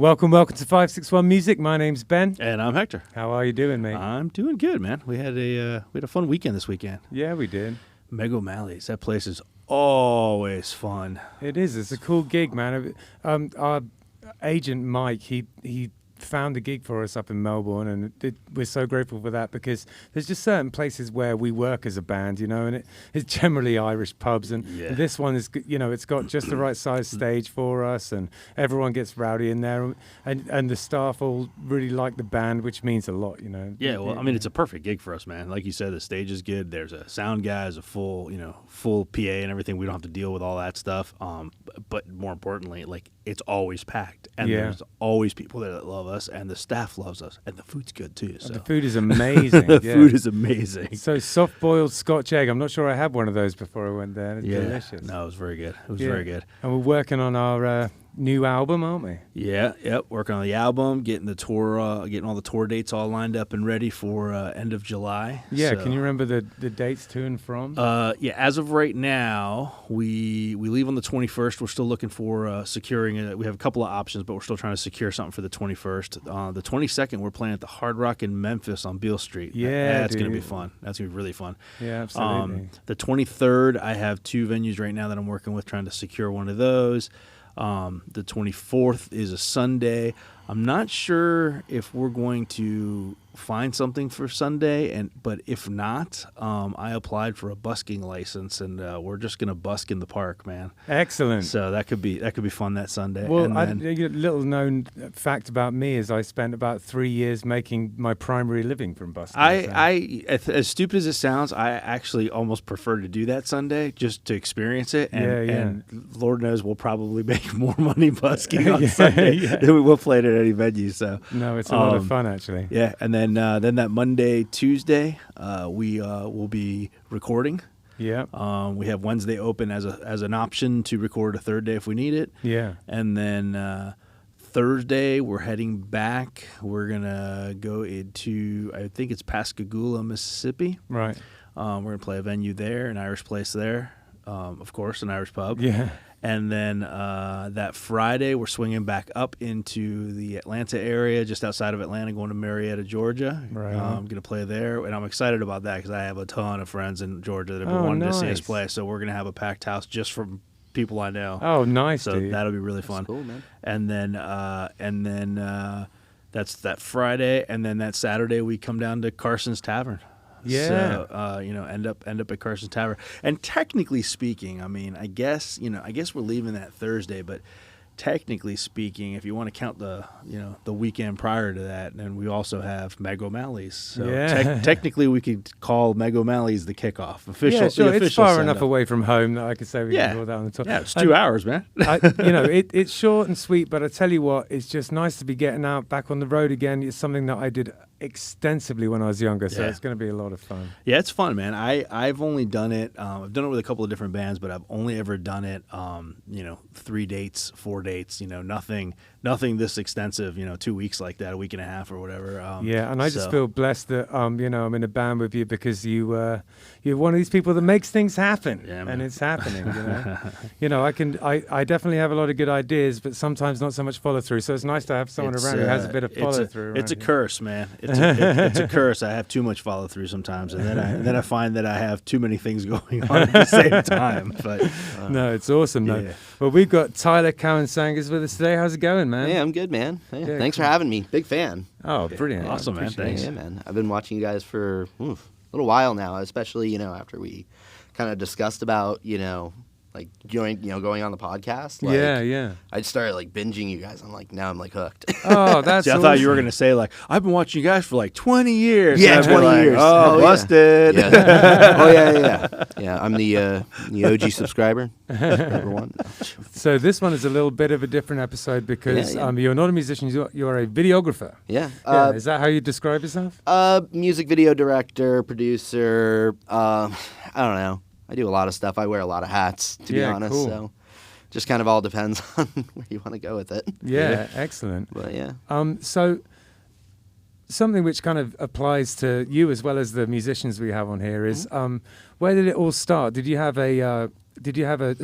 Welcome to 561 Music. My name's Ben. And I'm Hector. How are you doing, mate? I'm doing good, man. We had a fun weekend this weekend. Yeah, we did. Meg O'Malley's. That place is always fun. It is. It's a cool gig, man. Our agent Mike, he found a gig for us up in Melbourne, and we're so grateful for that, because there's just certain places where we work as a band, you know, and it's generally Irish pubs, and this one is, you know, it's got just the right size stage for us, and everyone gets rowdy in there, and the staff all really like the band, which means a lot, you know. Yeah, well, I mean, it's a perfect gig for us, man. Like you said, the stage is good. There's a sound guy, there's a full PA and everything. We don't have to deal with all that stuff. But more importantly, like, it's always packed, and there's always people there that love us, and the staff loves us, and the food's good too. So. The food is amazing. Food is amazing. So soft-boiled Scotch egg. I'm not sure I had one of those before I went there. It's delicious. No, it was very good. It was very good. And we're working on our new album, aren't we? Yeah, working on the album, getting the tour, getting all the tour dates all lined up and ready for end of July. Yeah, so, can you remember the dates to and from? Yeah, as of right now, we leave on the 21st. We're still looking for securing it. We have a couple of options, but we're still trying to secure something for the 21st. The 22nd, we're playing at the Hard Rock in Memphis on Beale Street. Yeah, that's going to be fun. That's going to be really fun. Yeah, absolutely. The 23rd, I have two venues right now that I'm working with, trying to secure one of those. The 24th is a Sunday. I'm not sure if we're going to find something for Sunday, but if not, I applied for a busking license, and we're just gonna busk in the park, man. Excellent. So that could be fun that Sunday. Well, a little known fact about me is I spent about 3 years making my primary living from busking. I as stupid as it sounds, I actually almost prefer to do that Sunday just to experience it. And Lord knows we'll probably make more money busking on Sunday than we will play it at any venue. So no, it's a lot of fun, actually. Yeah, and then that Monday, Tuesday, we will be recording. Yeah. We have Wednesday open as an option to record a third day if we need it. Yeah. And then Thursday, we're heading back. We're gonna go into, I think it's Pascagoula, Mississippi. Right. We're gonna play a venue there, an Irish place there. Of course, an Irish pub. Yeah. And then that Friday, we're swinging back up into the Atlanta area, just outside of Atlanta, going to Marietta, Georgia. Right. I'm going to play there, and I'm excited about that because I have a ton of friends in Georgia that have been wanting to see us play. So we're going to have a packed house just from people I know. Oh, nice, So dude. that'll be really fun. That's cool, man. And then that's that Friday, and then that Saturday we come down to Carson's Tavern. Yeah. So end up at Carson's Tavern. And technically speaking, I mean, I guess we're leaving that Thursday, but technically speaking, if you want to count the weekend prior to that, then we also have Meg O'Malley's. So technically we could call Meg O'Malley's the kickoff. Official. Yeah, sure. It's far enough away from home that I could say we can call that on the top. Yeah, it's 2 hours, man. It's short and sweet, but I tell you what, it's just nice to be getting out back on the road again. It's something that I did extensively when I was younger, so it's going to be a lot of fun. Yeah, it's fun, man. I've only done it. I've done it with a couple of different bands, but I've only ever done it. 3 dates, 4 dates. Nothing this extensive. 2 weeks like that, a week and a half or whatever. And I just feel blessed that I'm in a band with you, because you're one of these people that makes things happen, and it's happening. I definitely have a lot of good ideas, but sometimes not so much follow through. So it's nice to have someone around who has a bit of follow through. It's a curse, man. It's a curse. I have too much follow through sometimes, and then I find that I have too many things going on at the same time. But no, it's awesome though. Yeah. Well, we've got Tyler Cowan-Sanges with us today. How's it going, man? Yeah, I'm good, man. Yeah, thanks for having me. Big fan. Oh, brilliant! Awesome, man. Thanks. Yeah, man. I've been watching you guys for a little while now, especially after we kind of discussed about like going on the podcast. Like, yeah. I started binging you guys. Now I'm hooked. Oh, that's. See, I thought you were gonna say I've been watching you guys for 20 years. Yeah, 20 years. Oh, busted. Yeah. Oh yeah. Yeah, I'm the OG subscriber. Number one. So this one is a little bit of a different episode because you're not a musician. You're a videographer. Yeah. Is that how you describe yourself? Music video director, producer. I don't know. I do a lot of stuff. I wear a lot of hats, to be honest. Cool. So just kind of all depends on where you want to go with it. Yeah, excellent. But yeah. So something which kind of applies to you as well as the musicians we have on here is where did it all start? Did you have a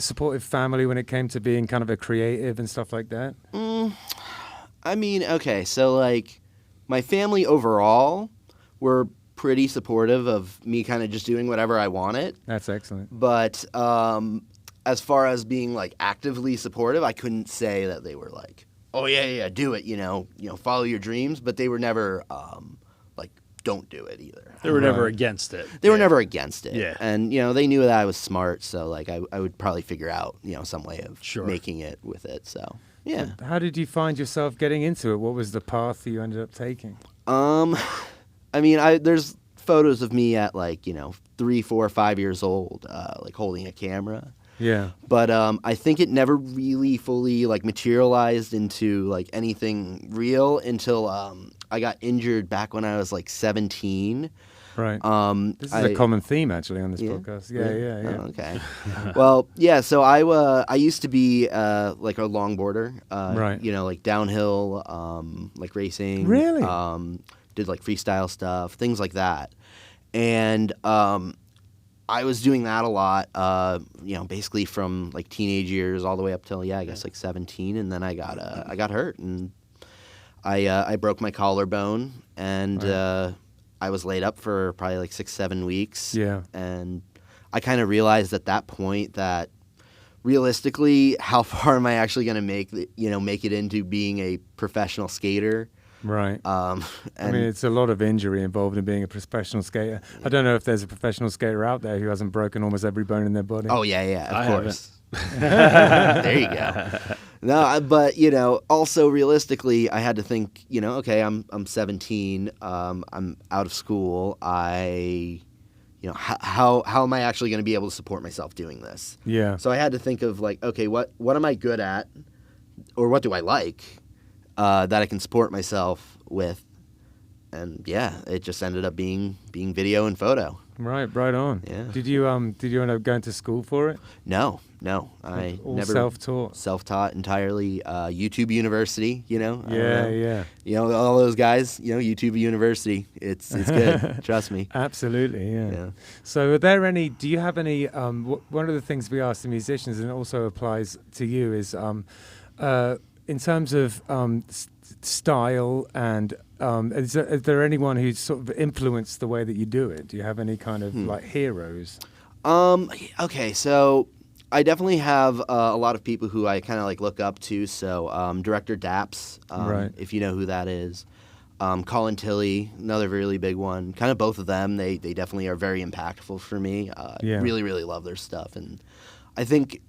supportive family when it came to being kind of a creative and stuff like that? I mean, okay, so like my family overall were pretty supportive of me kind of just doing whatever I wanted. That's excellent. But as far as being like actively supportive, I couldn't say that they were like, "Oh yeah, do it," follow your dreams. But they were never like, "Don't do it" either. They were never against it. They were never against it. Yeah. And they knew that I was smart, so like I would probably figure out some way of making it with it. So yeah. How did you find yourself getting into it? What was the path that you ended up taking? I mean, there's photos of me at like 3, 4, 5 years old, like holding a camera. Yeah. But I think it never really fully like materialized into like anything real until I got injured back when I was like 17. Right. This is a common theme actually on this podcast. Yeah. Oh, okay. Well, yeah. So I used to be like a longboarder. Right. Like downhill, like racing. Really? Did like freestyle stuff, things like that, and I was doing that a lot. Basically from like teenage years all the way up till I guess like 17, and then I got hurt and I broke my collarbone and. Right. I was laid up for probably like 6-7 weeks. Yeah. And I kind of realized at that point that realistically, how far am I actually going to make it into being a professional skater? Right. I mean, it's a lot of injury involved in being a professional skater. I don't know if there's a professional skater out there who hasn't broken almost every bone in their body. Oh, yeah, of course. There you go. No, but also realistically, I had to think. Okay, I'm 17. I'm out of school. How am I actually going to be able to support myself doing this? Yeah. So I had to think of like, okay, what am I good at, or what do I like that I can support myself with, and it just ended up being video and photo. Right on. Yeah. Did you end up going to school for it? No. I all never self-taught entirely. YouTube University, Yeah. All those guys, YouTube University. It's good. Trust me. Absolutely. Yeah. So, do you have any? One of the things we ask the musicians, and it also applies to you, is in terms of style and. Is there anyone who's sort of influenced the way that you do it? Do you have any kind of like heroes? Okay, so I definitely have a lot of people who I kind of like look up to. So director Daps, right. If you know who that is. Colin Tilley, another really big one. Kind of both of them. They definitely are very impactful for me. Really, really love their stuff. And I think,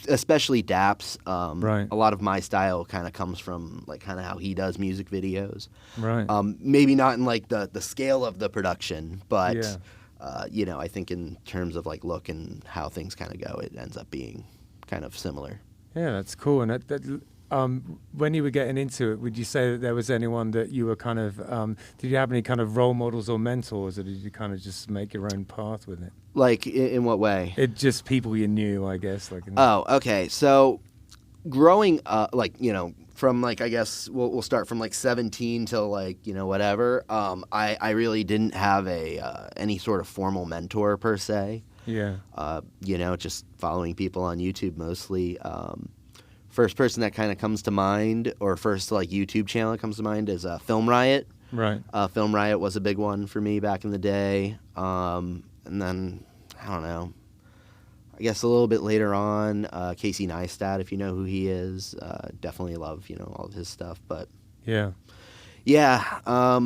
especially Daps, right. A lot of my style kind of comes from like kind of how he does music videos. Right. Maybe not in like the scale of the production, but I think in terms of like look and how things kind of go, it ends up being kind of similar. Yeah, that's cool. And when you were getting into it, would you say that there was anyone that you were kind of, did you have any kind of role models or mentors, or did you kind of just make your own path with it? Like, in what way? It just people you knew, I guess. Oh, okay. So, growing up, from like, I guess we'll start from like 17 till like, whatever. I really didn't have any sort of formal mentor per se. Yeah. Just following people on YouTube mostly. First person that kind of comes to mind, or first like YouTube channel that comes to mind, is Film Riot. Right. Film Riot was a big one for me back in the day. And then, I don't know, I guess a little bit later on, Casey Neistat, if you know who he is. Definitely love, all of his stuff. But yeah, I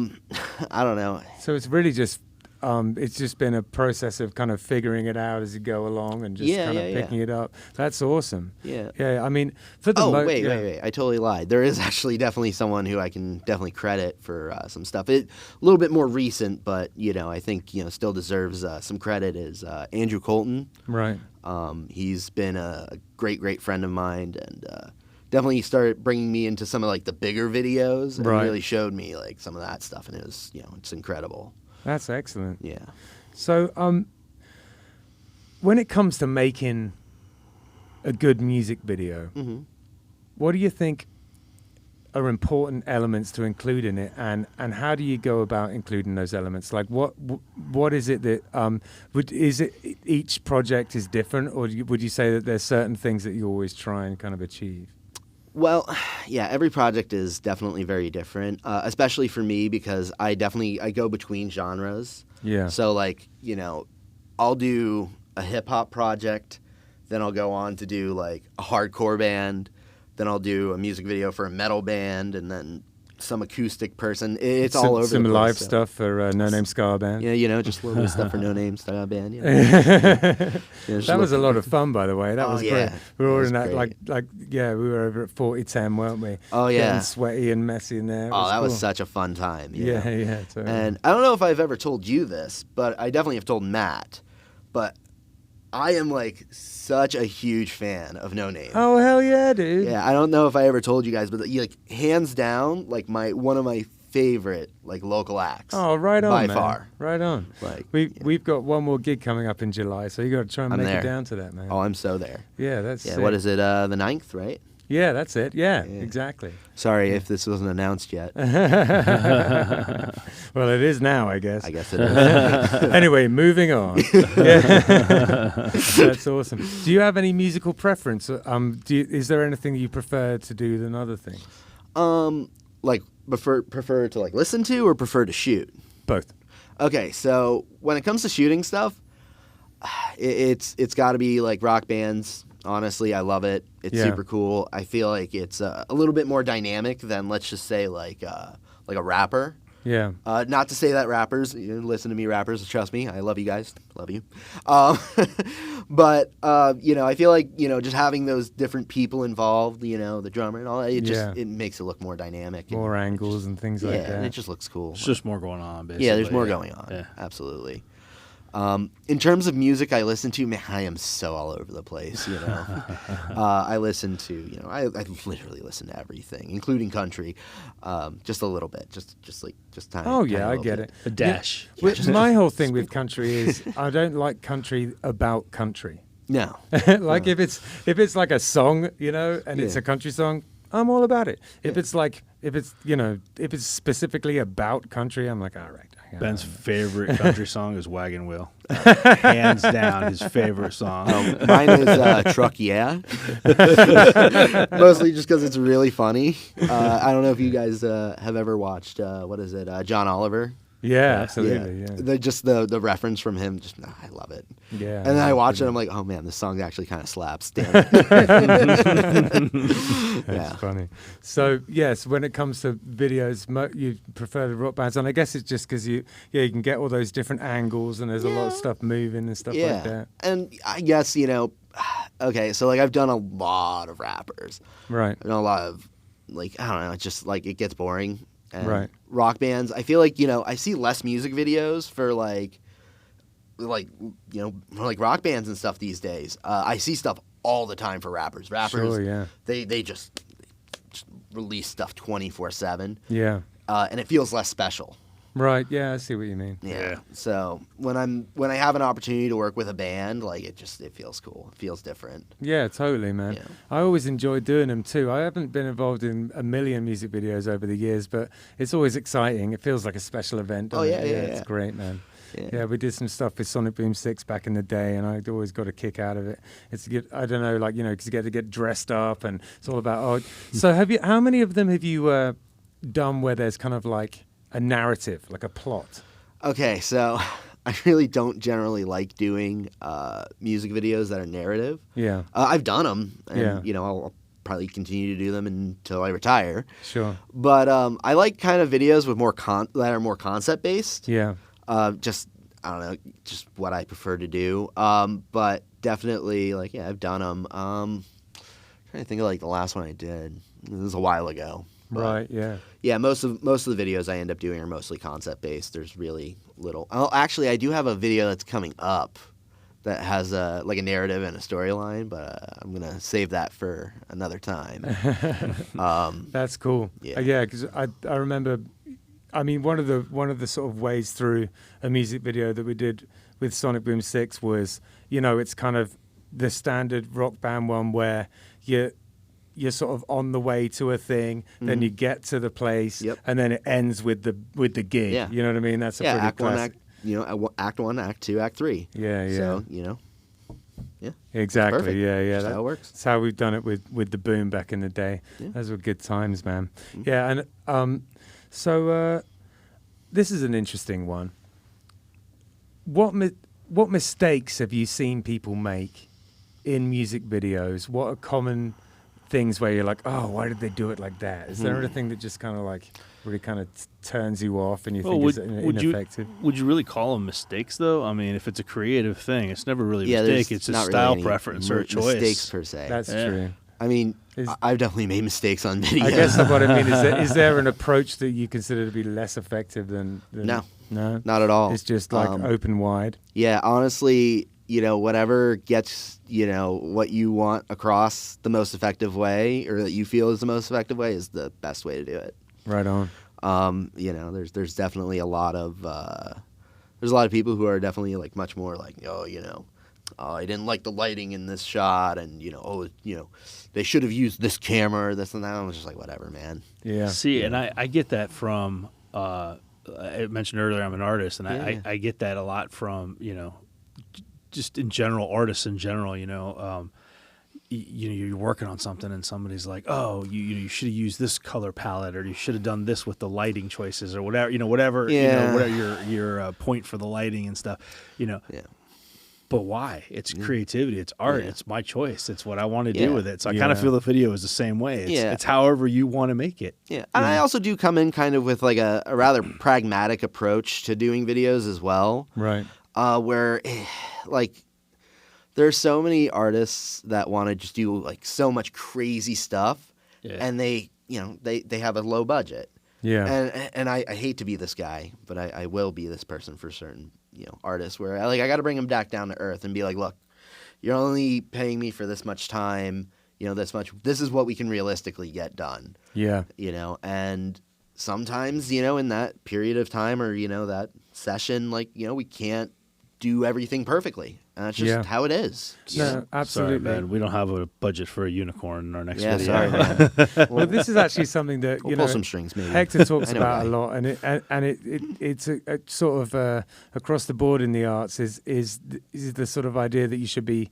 don't know. So it's really just, it's just been a process of kind of figuring it out as you go along and just picking it up. That's awesome. Yeah. Yeah, I mean, for the wait. I totally lied. There is actually definitely someone who I can definitely credit for some stuff. A little bit more recent, but, I think, still deserves some credit, is Andrew Colton. Right. He's been a great friend of mine, and definitely started bringing me into some of, like, the bigger videos and really showed me, like, some of that stuff, and it was, it's incredible. That's excellent. Yeah. So, when it comes to making a good music video, what do you think are important elements to include in it, and how do you go about including those elements? Like, what is it that is it each project is different, or would you say that there's certain things that you always try and kind of achieve? Well, yeah, every project is definitely very different, especially for me because I go between genres. Yeah. So, like, I'll do a hip-hop project, then I'll go on to do, like, a hardcore band, then I'll do a music video for a metal band, and then some acoustic person. It's all over the place. Some live stuff for No Name Ska Band. Yeah, just a little bit of stuff for No Name Ska Band. That was a lot of fun, by the way. That was great. We were all in that, we were over at 4010, weren't we? Oh, yeah. Getting sweaty and messy in there. That was such a fun time. Yeah. Totally. And I don't know if I've ever told you this, but I definitely have told Matt, but I am, like, such a huge fan of No Name. Oh, hell yeah, dude. Yeah, I don't know if I ever told you guys, but, like, hands down, like, one of my favorite, like, local acts. Oh, right on, by man. far. Right on. Like, we've got one more gig coming up in July, so you got to try and make it down to that, man. Oh, I'm so there. Yeah, that's sick. What is it, the 9th, right? Yeah, that's it. Yeah, exactly. Sorry if this wasn't announced yet. Well, it is now, I guess. I guess it is. Anyway, moving on. That's awesome. Do you have any musical preference? Is there anything you prefer to do than other things? Like prefer to like listen to or prefer to shoot? Both. Okay, so when it comes to shooting stuff, it's got to be like rock bands. Honestly, I love it. It's super cool. I feel like it's a little bit more dynamic than, let's just say, like a rapper. Yeah. Not to say that rappers, listen to me, rappers, trust me, I love you guys, love you. But, I feel like, just having those different people involved, the drummer and all that, it makes it look more dynamic. More angles and things like that. Yeah, and it just looks cool. It's just more going on, basically. Yeah, there's more going on. Yeah. Absolutely. In terms of music I listen to, man, I am so all over the place, I listen to, I literally listen to everything, including country, just a little bit, just tiny. Oh, yeah, I get it. A dash. Yeah. My whole thing with country is I don't like country about country. No. Like if it's like a song, and it's a country song, I'm all about it. If it's specifically about country, I'm like, all right. Ben's favorite country song is Wagon Wheel. Hands down, his favorite song. Mine is Truck Yeah. Mostly just because it's really funny. I don't know if you guys have ever watched, John Oliver? Yeah, absolutely. Yeah. The reference from him, I love it. Yeah. And then I watch it, I'm like, oh man, this song actually kind of slaps. Damn it. That's funny. So yes, when it comes to videos, you prefer the rock bands, and I guess it's just because you can get all those different angles, and there's a lot of stuff moving and stuff like that. And I guess okay, so like I've done a lot of rappers, right? And a lot of like I don't know, it's just like it gets boring. And right. Rock bands, I feel like, I see less music videos for like rock bands and stuff these days. I see stuff all the time for rappers. Rappers, sure, yeah. They just release stuff 24/7. Yeah. And it feels less special. Right. Yeah, I see what you mean. Yeah. So when I have an opportunity to work with a band, like it feels cool. It feels different. Yeah, totally, man. Yeah. I always enjoy doing them too. I haven't been involved in a million music videos over the years, but it's always exciting. It feels like a special event. Oh yeah, It's great, man. Yeah, we did some stuff with Sonic Boom 6 back in the day, and I'd always got a kick out of it. It's good. I don't know, because you get to get dressed up, and it's all about. So how many of them have you done where there's kind of like a narrative, like a plot? Okay, so I really don't generally like doing music videos that are narrative. Yeah. I've done them, and Yeah. I'll probably continue to do them until I retire. Sure. But I like kind of videos with that are more concept based. Yeah. Just I don't know, just what I prefer to do. But definitely, I've done them. I'm trying to think of the last one I did. It was a while ago. But Right. Yeah. yeah, most of the videos I end up doing are mostly concept based. There's really little. Oh, actually, I do have a video that's coming up that has a narrative and a storyline, but I'm gonna save that for another time. That's cool. Yeah. Because I remember. I mean, one of the sort of ways through a music video that we did with Sonic Boom 6 was, it's kind of the standard rock band one where you're sort of on the way to a thing, then you get to the place, and then it ends with the gig. Yeah. You know what I mean? That's a pretty act classic. one, act 1, act 2, act 3. Yeah. So Yeah. Exactly. Perfect. Yeah. That's how it works. That's how we've done it with the boom back in the day. Yeah. Those were good times, man. Mm-hmm. Yeah, and so this is an interesting one. What mistakes have you seen people make in music videos? What are common things where you're like, oh, why did they do it like that? Is there anything that just kind of like really kind of turns you off and you think is ineffective? Would you really call them mistakes, though? I mean, if it's a creative thing, it's never really a there's mistake. It's a not style really any preference or a choice. Mistakes per se. That's true. I mean, I've definitely made mistakes on video. I guess what I mean is there an approach that you consider to be less effective than No, not at all. It's just like open wide. Yeah, honestly, whatever gets, what you want across the most effective way, or that you feel is the most effective way, is the best way to do it. Right on. There's definitely a lot of people who are definitely like much more like, I didn't like the lighting in this shot, and they should have used this camera or this and that. I was just like, whatever, man. Yeah. See, and I get that from I mentioned earlier I'm an artist, and I get that a lot from just in general, artists in general. You're working on something and somebody's like, oh, you should have used this color palette, or you should have done this with the lighting choices, or whatever, whatever your point for the lighting and stuff, Yeah. But why? It's creativity. It's art. Yeah. It's my choice. It's what I want to do with it. So I kind Yeah. of feel the video is the same way. It's however you want to make it. Yeah, and I also do come in kind of with like a rather pragmatic approach to doing videos as well. Right. Where like there's so many artists that want to just do like so much crazy stuff, and they have a low budget. Yeah. And I hate to be this guy, but I will be this person for certain artists where I got to bring them back down to earth and be like, look, you're only paying me for this much time, this much. This is what we can realistically get done. Yeah. And sometimes in that period of time or that session, like we can't do everything perfectly. And that's just how it is. No, absolutely. Sorry, man. We don't have a budget for a unicorn in our next video. Sorry, man. Well, this is actually something that We'll pull some strings, maybe. Hector talks I know about why. a lot, and it's a sort of across the board in the arts is the sort of idea that you should be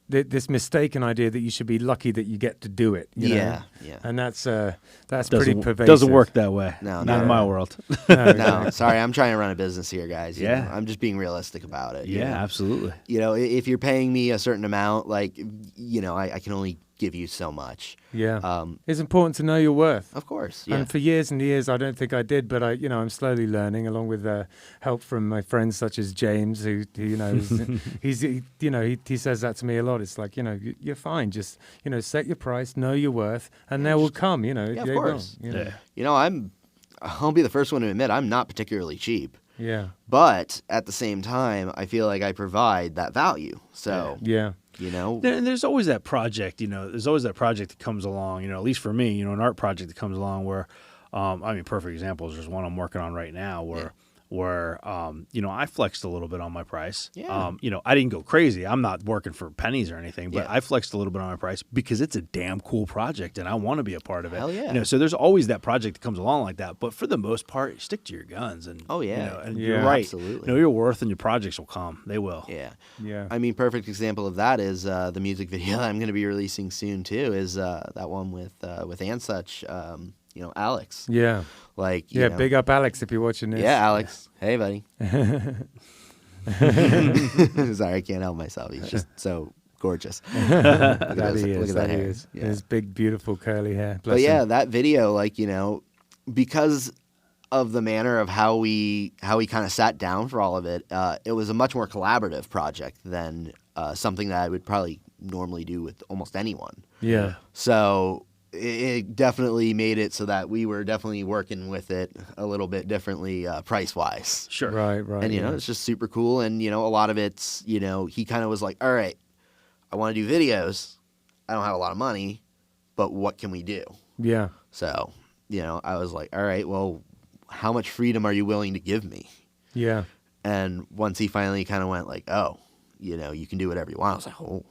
this mistaken idea that you should be lucky that you get to do it. You know? Yeah. And that's pretty pervasive. Doesn't work that way. No, Not in my world. No, sorry, I'm trying to run a business here, guys. You Yeah. know, I'm just being realistic about it. Yeah, absolutely. If you're paying me a certain amount, like, I can only give you so much. Yeah. It's important to know your worth. Of course. Yeah. And for years and years, I don't think I did, but I'm slowly learning, along with help from my friends such as James, who he says that to me a lot. It's like, you're fine. Just, set your price, know your worth, and they will come. Yeah, of they course. will, I'll be the first one to admit I'm not particularly cheap. Yeah. But at the same time, I feel like I provide that value. So, Yeah. There's always that project, there's always that project that comes along, at least for me, an art project that comes along where, perfect example is there's one I'm working on right now where I flexed a little bit on my price. Yeah. I didn't go crazy. I'm not working for pennies or anything, but Yeah. I flexed a little bit on my price because it's a damn cool project and I want to be a part of it. Hell yeah. So there's always that project that comes along like that. But for the most part, stick to your guns and Oh, yeah. and Yeah, you're right. absolutely. Know your worth and your projects will come. They will. Yeah. Yeah. Perfect example of that is the music video that I'm going to be releasing soon, too, is that one with and such, Alex. Yeah. Like, Big up Alex if you're watching this. Yeah, Alex. Hey, buddy. Sorry, I can't help myself. He's just so gorgeous. Look at that hair. Yeah. His big, beautiful curly hair. But yeah, that video, like, because of the manner of how we kind of sat down for all of it, it was a much more collaborative project than something that I would probably normally do with almost anyone. Yeah. So it definitely made it so that we were definitely working with it a little bit differently price-wise. Sure. Right. And, it's just super cool. And, a lot of it's, he kind of was like, all right, I want to do videos. I don't have a lot of money, but what can we do? Yeah. So, I was like, all right, well, how much freedom are you willing to give me? Yeah. And once he finally kind of went like, oh, you can do whatever you want. I was like, oh.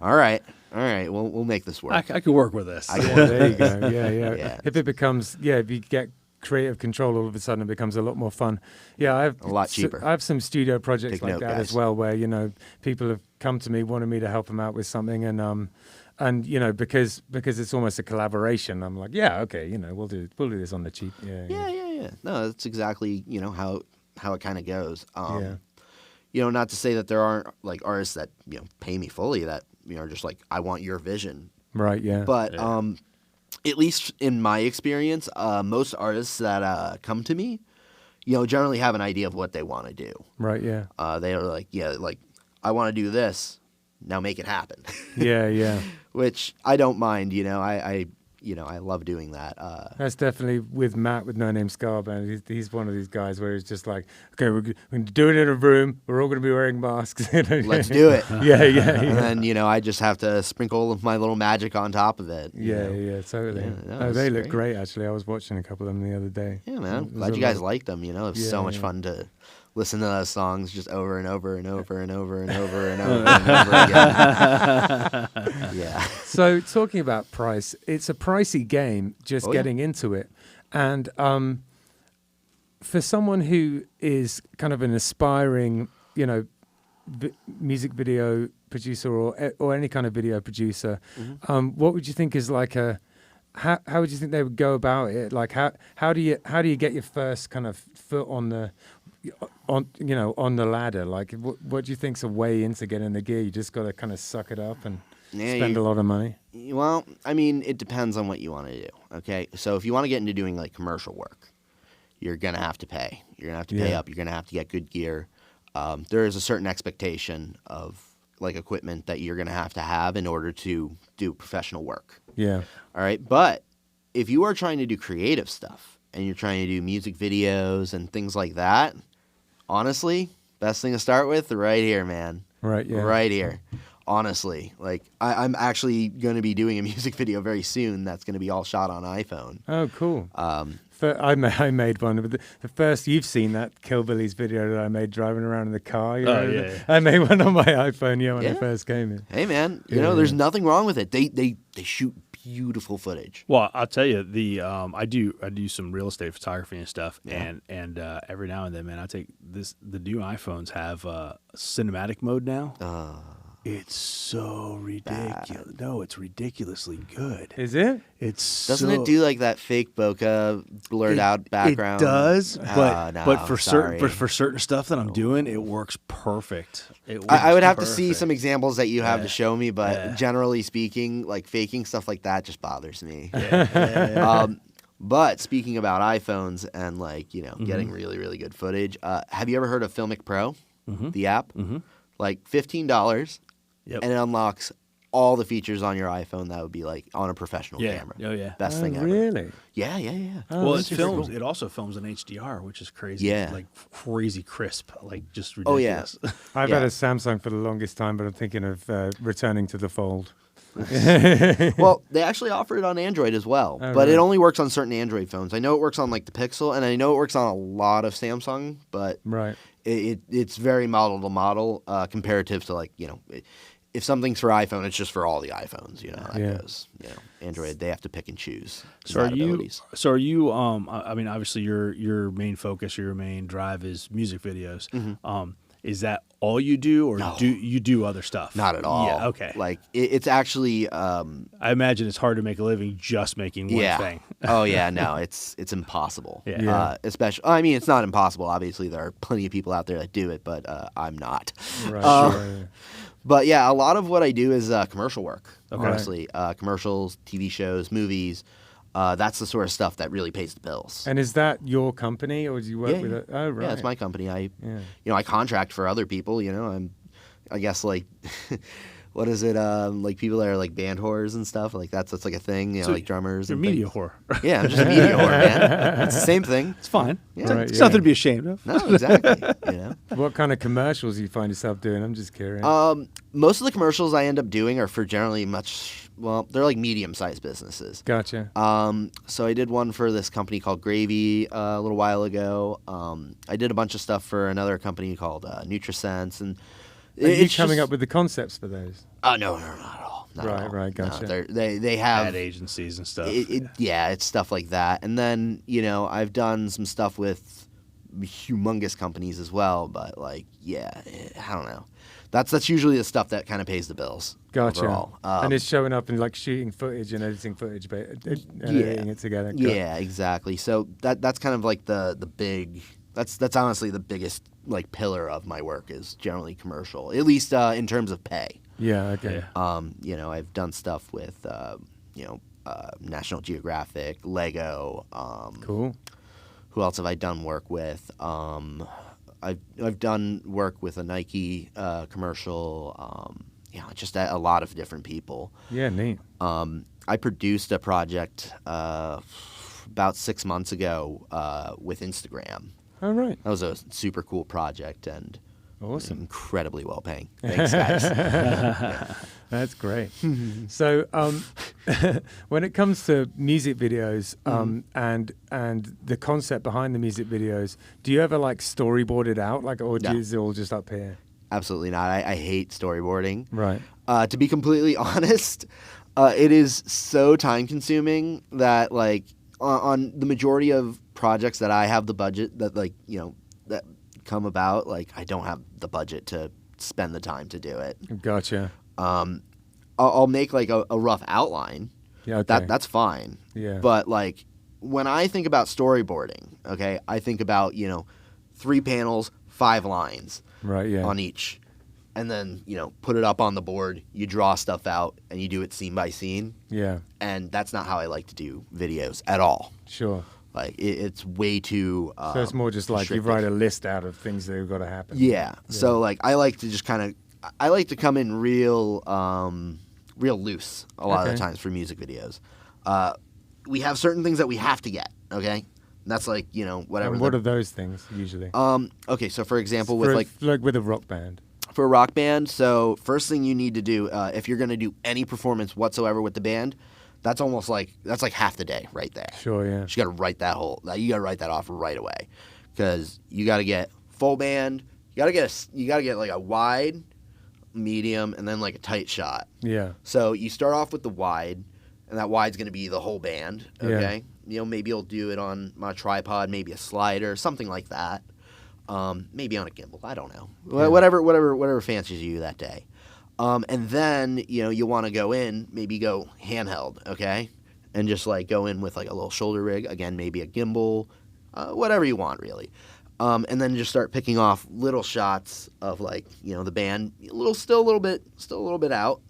All right. We'll make this work. I could work with this. There you go. Yeah. Yeah. If it becomes, if you get creative control, all of a sudden it becomes a lot more fun. Yeah, I have A lot cheaper. I have some studio projects Take like note, that guys. as well, where people have come to me wanting me to help them out with something, and because it's almost a collaboration. I'm like, yeah, okay, we'll do this on the cheap. Yeah. No, that's exactly how it kind of goes. Yeah. Not to say that there aren't like artists that pay me fully that are just like, I want your vision. Right. Yeah. But at least in my experience, most artists that come to me, generally have an idea of what they want to do. Right. Yeah. They are like, I want to do this. Now make it happen. Yeah. Which I don't mind. I love doing that. That's definitely with Matt with No Name Scar Band. He's one of these guys where he's just like, okay, we're going to do it in a room. We're all going to be wearing masks. Let's do it. Yeah. And then I just have to sprinkle my little magic on top of it. Yeah, totally. Yeah, no, They it's look great, actually. I was watching a couple of them the other day. Yeah, man. It was Glad a you guys lot- like them. It was so much fun to listen to those songs just over and over and over and over and over and over and over again. Yeah. So talking about price, it's a pricey game just getting into it. And for someone who is kind of an aspiring, music video producer or any kind of video producer, what would you think is like how would you think they would go about it? Like how do you get your first kind of foot on the ladder? Like what do you think's a way into getting the gear? You just got to kind of suck it up and spend a lot of money. Well, I mean, it depends on what you want to do. Okay, so if you want to get into doing like commercial work, you're gonna have to pay. You're gonna have to pay up. You're gonna have to get good gear. There is a certain expectation of like equipment that you're gonna have in order to do professional work. Yeah. All right, but if you are trying to do creative stuff and you're trying to do music videos and things like that, honestly, best thing to start with right here, man. Right. Yeah. Right here. Honestly, like I'm actually going to be doing a music video very soon that's going to be all shot on iPhone. Oh, cool. I made one. But the first you've seen that Killbillies video that I made driving around in the car. Yeah. I made one on my iPhone. When I first came in. Hey, man, there's nothing wrong with it. They shoot beautiful footage. Well, I'll tell you, I do some real estate photography and stuff, and every now and then, man, I take this. The new iPhones have cinematic mode now. It's so ridiculous. No, it's ridiculously good. Is it? Doesn't it do like that fake bokeh blurred out background? It does, but no, for certain stuff that I'm doing, it works perfect. I would have to see some examples that you have to show me, but generally speaking, like faking stuff like that just bothers me. But speaking about iPhones and like getting really really good footage, have you ever heard of Filmic Pro, the app? Like $15. Yep. And it unlocks all the features on your iPhone that would be like on a professional camera. Oh yeah. Best thing ever. Really? Yeah. Oh, Well, that's it films. cool. It also films in HDR, which is crazy. Yeah. Like crazy crisp, like just Oh yeah. ridiculous. I've Yeah. had a Samsung for the longest time, but I'm thinking of returning to the Fold. Well, they actually offer it on Android as well, Oh, but right. it only works on certain Android phones. I know it works on like the Pixel, and I know it works on a lot of Samsung, but Right. it's very model to model comparative to like if something's for iPhone, it's just for all the iPhones. How that goes. Android, they have to pick and choose. So are you? compatibilities. So are you? I mean, obviously, your main focus, your main drive is music videos. Is that all you do, or No. do you do other stuff? Not at all. Yeah. Okay. Like it's actually. I imagine it's hard to make a living just making one thing. Oh yeah, no, it's impossible. Yeah. Especially, I mean, it's not impossible. Obviously, there are plenty of people out there that do it, but I'm not. Right. Yeah. But yeah, a lot of what I do is commercial work. Okay. Honestly, commercials, TV shows, movies. That's the sort of stuff that really pays the bills. And is that your company, or do you work with it? Oh, right. Yeah, it's my company. I Yeah. I contract for other people. I guess like. What is it? Like people that are like band whores and stuff. Like that's like a thing. So like drummers. You're a and media things. whore. Yeah, I'm just a media whore, man. It's the same thing. It's fine. Yeah. Right, It's nothing to be ashamed of. No, exactly. What kind of commercials do you find yourself doing? I'm just curious. Most of the commercials I end up doing are for generally they're like medium-sized businesses. Gotcha. So I did one for this company called Gravy a little while ago. I did a bunch of stuff for another company called NutriSense, and Are you coming up with the concepts for those? no, not at all. Not at all. Right, gotcha. No, they have ad agencies and stuff. Yeah, it's stuff like that. And then I've done some stuff with humongous companies as well. But like, yeah, I don't know. That's usually the stuff that kind of pays the bills. Gotcha. Overall. And it's showing up in like shooting footage and editing footage, but editing it together. Yeah, exactly. So that's kind of like the big. That's honestly the biggest like pillar of my work is generally commercial, at least in terms of pay. Yeah. Okay. I've done stuff with National Geographic, Lego. Cool. Who else have I done work with? I've done work with a Nike commercial. Just a lot of different people. Yeah, neat. I produced a project about 6 months ago with Instagram. All right. That was a super cool project and Awesome. incredibly well paying. Thanks, guys. That's great. So, when it comes to music videos and the concept behind the music videos, do you ever like storyboard it out, like, or is it all just up here? Absolutely not. I hate storyboarding. Right. To be completely honest, it is so time consuming that like on the majority of projects that I have the budget that that come about, like I don't have the budget to spend the time to do it. Gotcha. I'll make like a rough outline. Yeah. Okay. That's fine. Yeah. But like when I think about storyboarding, okay, I think about 3 panels, 5 lines. Right. Yeah. On each, and then put it up on the board. You draw stuff out and you do it scene by scene. Yeah. And that's not how I like to do videos at all. Sure. Like it's way too. So it's more just like you write a list out of things that have got to happen. Yeah. So like I like to just I like to come in real loose a lot of the times for music videos. We have certain things that we have to get. Okay. And that's like whatever. And what are those things usually? Okay. So for example, with like with a rock band. For a rock band, so first thing you need to do if you're going to do any performance whatsoever with the band, that's like half the day right there. Sure, yeah. You got to write that off right away, because you got to get full band. You got to get like a wide, medium, and then like a tight shot. Yeah. So you start off with the wide, and that wide's going to be the whole band. Okay. Yeah. Maybe you'll do it on my tripod, maybe a slider, something like that. Maybe on a gimbal. I don't know. Yeah. Whatever fancies you that day. And then you want to go handheld, okay, and just like go in with like a little shoulder rig, again maybe a gimbal, whatever you want really, and then just start picking off little shots of like the band, still a little bit out,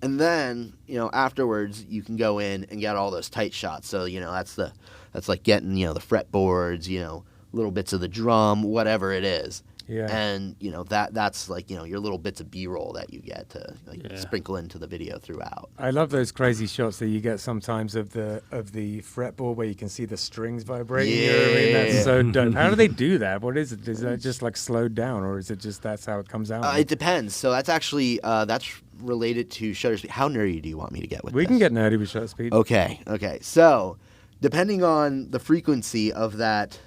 and then afterwards you can go in and get all those tight shots. So that's like getting the fretboards, little bits of the drum, whatever it is. Yeah. And that's like your little bits of B-roll that you get to sprinkle into the video throughout. I love those crazy shots that you get sometimes of the fretboard where you can see the strings vibrating. Yeah. You know what I mean? That's so dope. How do they do that? What is it? Is that just like slowed down, or is it just that's how it comes out? It depends. So that's actually that's related to shutter speed. How nerdy do you want me to get with this? We can get nerdy with shutter speed. Okay. So depending on the frequency of that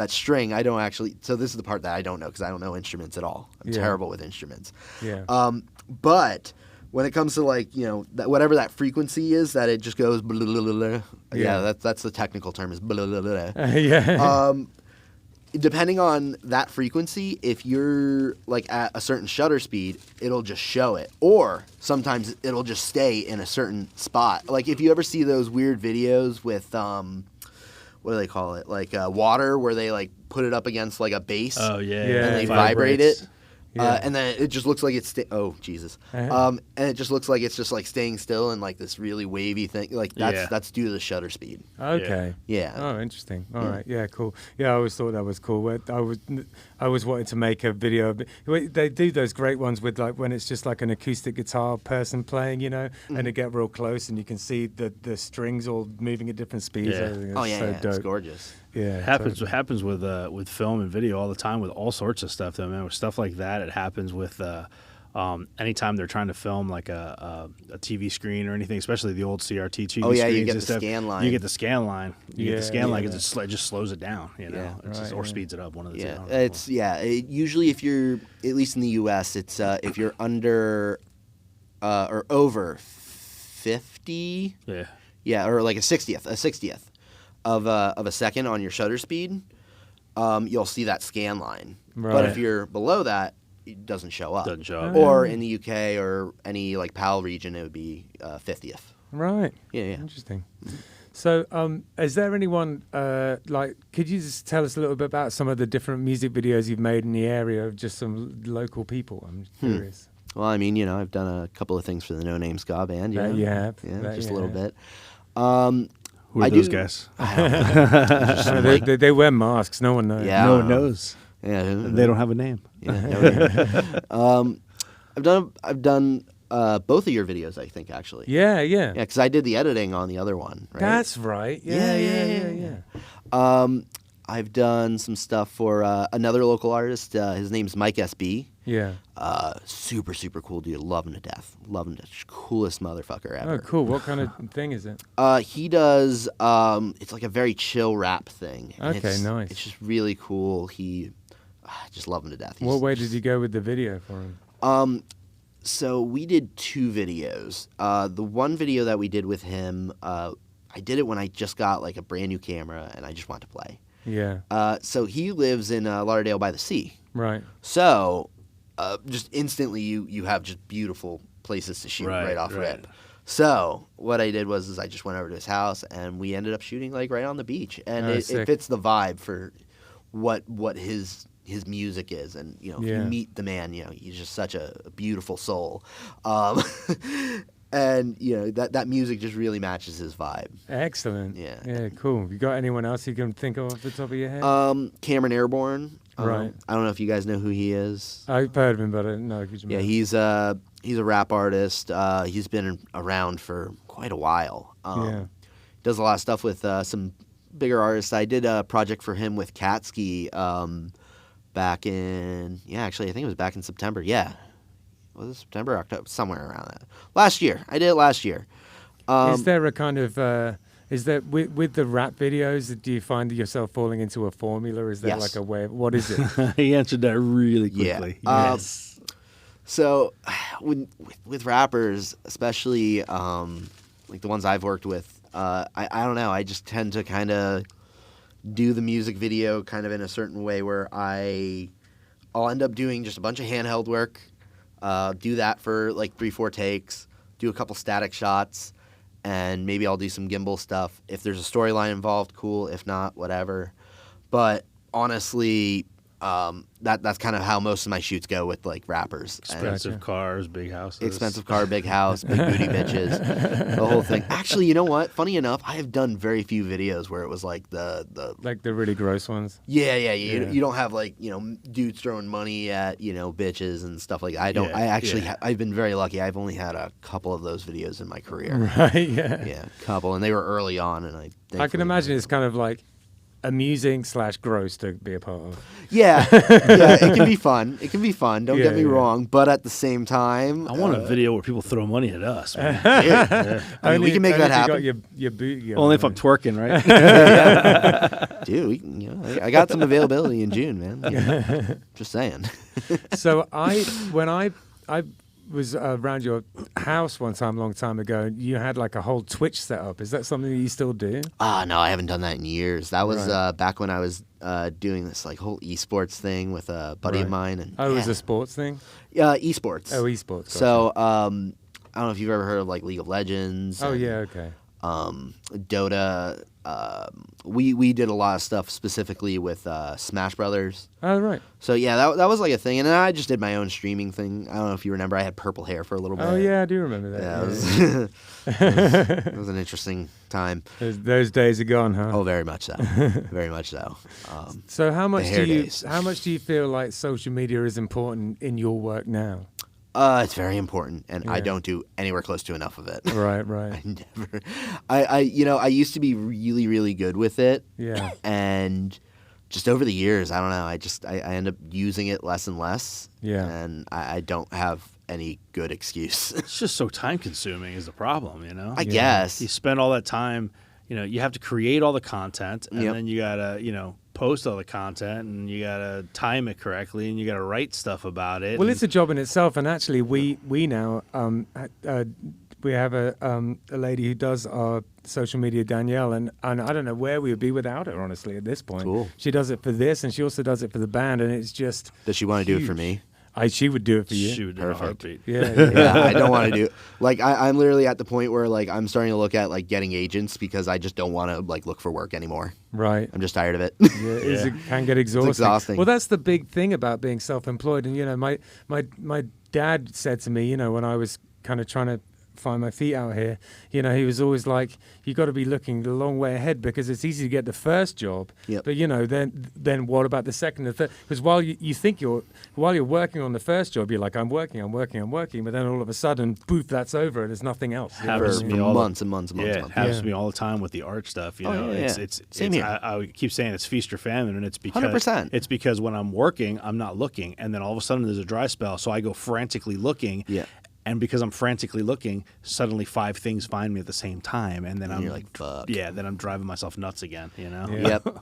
string, I don't actually. So this is the part that I don't know, because I don't know instruments at all. I'm terrible with instruments. Yeah. But when it comes to like whatever that frequency is, that it just goes. Blah, blah, blah, blah. Yeah. That's the technical term is. Blah, blah, blah, blah. Yeah. Depending on that frequency, if you're like at a certain shutter speed, it'll just show it, or sometimes it'll just stay in a certain spot. Like if you ever see those weird videos with what do they call it? Like water, where they like put it up against like a base. Oh yeah. And they vibrate it. And then it just looks like it's oh Jesus. And it just looks like it's just like staying still and like this really wavy thing. Like that's due to the shutter speed. Okay. Yeah. Oh, interesting. All right. Yeah, cool. Yeah, I always thought that was cool. I was wanting to make a video. They do those great ones with like when it's just like an acoustic guitar person playing, and they get real close and you can see the strings all moving at different speeds. Yeah. Oh yeah, so dope. It's gorgeous. Yeah, it happens with film and video all the time with all sorts of stuff. Though, man, with stuff like that, it happens with anytime they're trying to film like a TV screen or anything, especially the old CRT TV Oh yeah, screens you get and the stuff. scan line. You get the scan line. Because it just slows it down. Or yeah. speeds it up. One of the two. Usually if you're at least in the U.S., it's if you're under or over 50. Yeah. Yeah, or like a 60th of a second on your shutter speed, you'll see that scan line. Right. But if you're below that, it doesn't show up. Doesn't show up. Or in the UK or any like PAL region, it would be 50th. Right. Yeah. Interesting. So, is there anyone could you just tell us a little bit about some of the different music videos you've made in the area of just some local people? I'm curious. Well, I mean, I've done a couple of things for the No Name Ska Band. That you have. Yeah, That just a you little have. bit. Who are I those do- guys? I don't know. They wear masks. No one knows. Yeah. I No don't one know. knows. Yeah, They don't have a name. Yeah, no name. I've done both of your videos, I think, actually. Yeah. Yeah, because I did the editing on the other one, right? That's right. Yeah. I've done some stuff for another local artist. His name's Mike SB. Yeah. Super, super cool dude. Love him to death. Coolest motherfucker ever. Oh, cool. What kind of thing is it? He does, it's like a very chill rap thing. And Okay, nice. It's just really cool. I just love him to death. What way did you go with the video for him? So we did 2 videos. The one video that we did with him, I did it when I just got like a brand new camera and I just wanted to play. Yeah. So he lives in Lauderdale by the sea. Right. So just instantly you have just beautiful places to shoot right off rip. So what I did was I just went over to his house and we ended up shooting like right on the beach. And Oh, it sick. fits the vibe for what his music is. And, if you Yeah. meet the man, he's just such a beautiful soul. And, that music just really matches his vibe. Excellent. Yeah. Yeah, cool. You got anyone else you can think of off the top of your head? Cameron Airborne. Right. I don't know if you guys know who he is. I've heard of him, but I don't know. Yeah, he's a rap artist. He's been around for quite a while. Yeah. Does a lot of stuff with some bigger artists. I did a project for him with Katski back in, actually, I think it was back in September. Yeah. Was it September, October? Somewhere around that. Last year. I did it last year. Is there a kind of... is there with the rap videos? Do you find yourself falling into a formula? Is there Yes. like a way? What is it? He answered that really Yeah. quickly. Yes. So, with rappers, especially like the ones I've worked with, I don't know. I just tend to kind of do the music video kind of in a certain way where I'll end up doing just a bunch of handheld work, do that for like 3-4 takes, do a couple static shots, and maybe I'll do some gimbal stuff. If there's a storyline involved, cool. If not, whatever. But honestly, that's kind of how most of my shoots go with like rappers. Expensive Gotcha. cars, big houses. Expensive car, big house, big booty bitches, the whole thing. Actually, you know what? Funny enough, I have done very few videos where it was like the Like the really gross ones? yeah. Yeah. You don't have like dudes throwing money at bitches and stuff like that. I don't. Yeah, I actually yeah. I've been very lucky. I've only had a couple of those videos in my career. Right, yeah. Yeah, a couple, and they were early on, and I can thankfully- imagine it's kind of like amusing / gross to be a part of. Yeah, it can be fun. It can be fun. Don't get me Yeah. wrong, but at the same time, I want a video where people throw money at us. Man. I mean, we can make that only if happen. You got your boot. Only if I'm twerking, right? Dude, we can, I got some availability in June, man. Just saying. So when I was around your house one time, a long time ago, you had like a whole Twitch set up. Is that something that you still do? No, I haven't done that in years. That was Right. back when I was doing this like whole esports thing with a buddy of Right. mine. And Oh, it was a sports thing? esports. Oh, esports. Gotcha. So I don't know if you've ever heard of like League of Legends. Oh, and, yeah, okay. Dota. We did a lot of stuff specifically with Smash Brothers. Oh, right. So yeah, that was like a thing, and then I just did my own streaming thing. I don't know if you remember, I had purple hair for a little bit. Oh, yeah, I do remember that. Yeah, Yeah, it was an interesting time. Those days are gone, huh? Oh, very much so. Very much so. So how much hair do you days. feel like social media is important in your work now? It's very important, and I Yeah. don't do anywhere close to enough of it. Right. I never. I used to be really, really good with it, Yeah. and just over the years, I don't know. I end up using it less and less. Yeah. And I don't have any good excuse. It's just so time consuming is the problem, I guess. You spend all that time, you have to create all the content, and Yep. then you gotta, post all the content, and you gotta time it correctly, and you gotta write stuff about it. Well, it's a job in itself, and actually, we now we have a lady who does our social media, Danielle, and I don't know where we would be without her, honestly, at this point. Cool. She does it for this, and she also does it for the band, and it's just Does she want to do it for huge. me? She would do it for you. She would do a heartbeat. Yeah, Yeah, I don't want to do. Like, I'm literally at the point where like I'm starting to look at like getting agents because I just don't want to like look for work anymore. right. I'm just tired of it. Yeah, it can get exhausting. exhausting. Well, that's the big thing about being self-employed. And, you know, my dad said to me, you know, when I was kind of trying to find my feet out here, you know, he was always like, you got to be looking a long way ahead because it's easy to get the first job. Yep. But, you know, then what about the second and third? Because while you're working on the first job, you're like, I'm working. But then all of a sudden, poof, that's over and there's nothing else. You know what I Happens to mean? me all the- months and months and months. Yeah, and it months. happens Yeah. to me all the time with the art stuff. You Oh, know, yeah, it's Same here. I keep saying it's feast or famine, and it's because 100%. it's because when I'm working, I'm not looking, and then all of a sudden there's a dry spell, so I go frantically looking. Yeah. And because I'm frantically looking, suddenly 5 things find me at the same time, and then And I'm you're like, fuck. yeah, then I'm driving myself nuts again. You know. Yeah. Yep.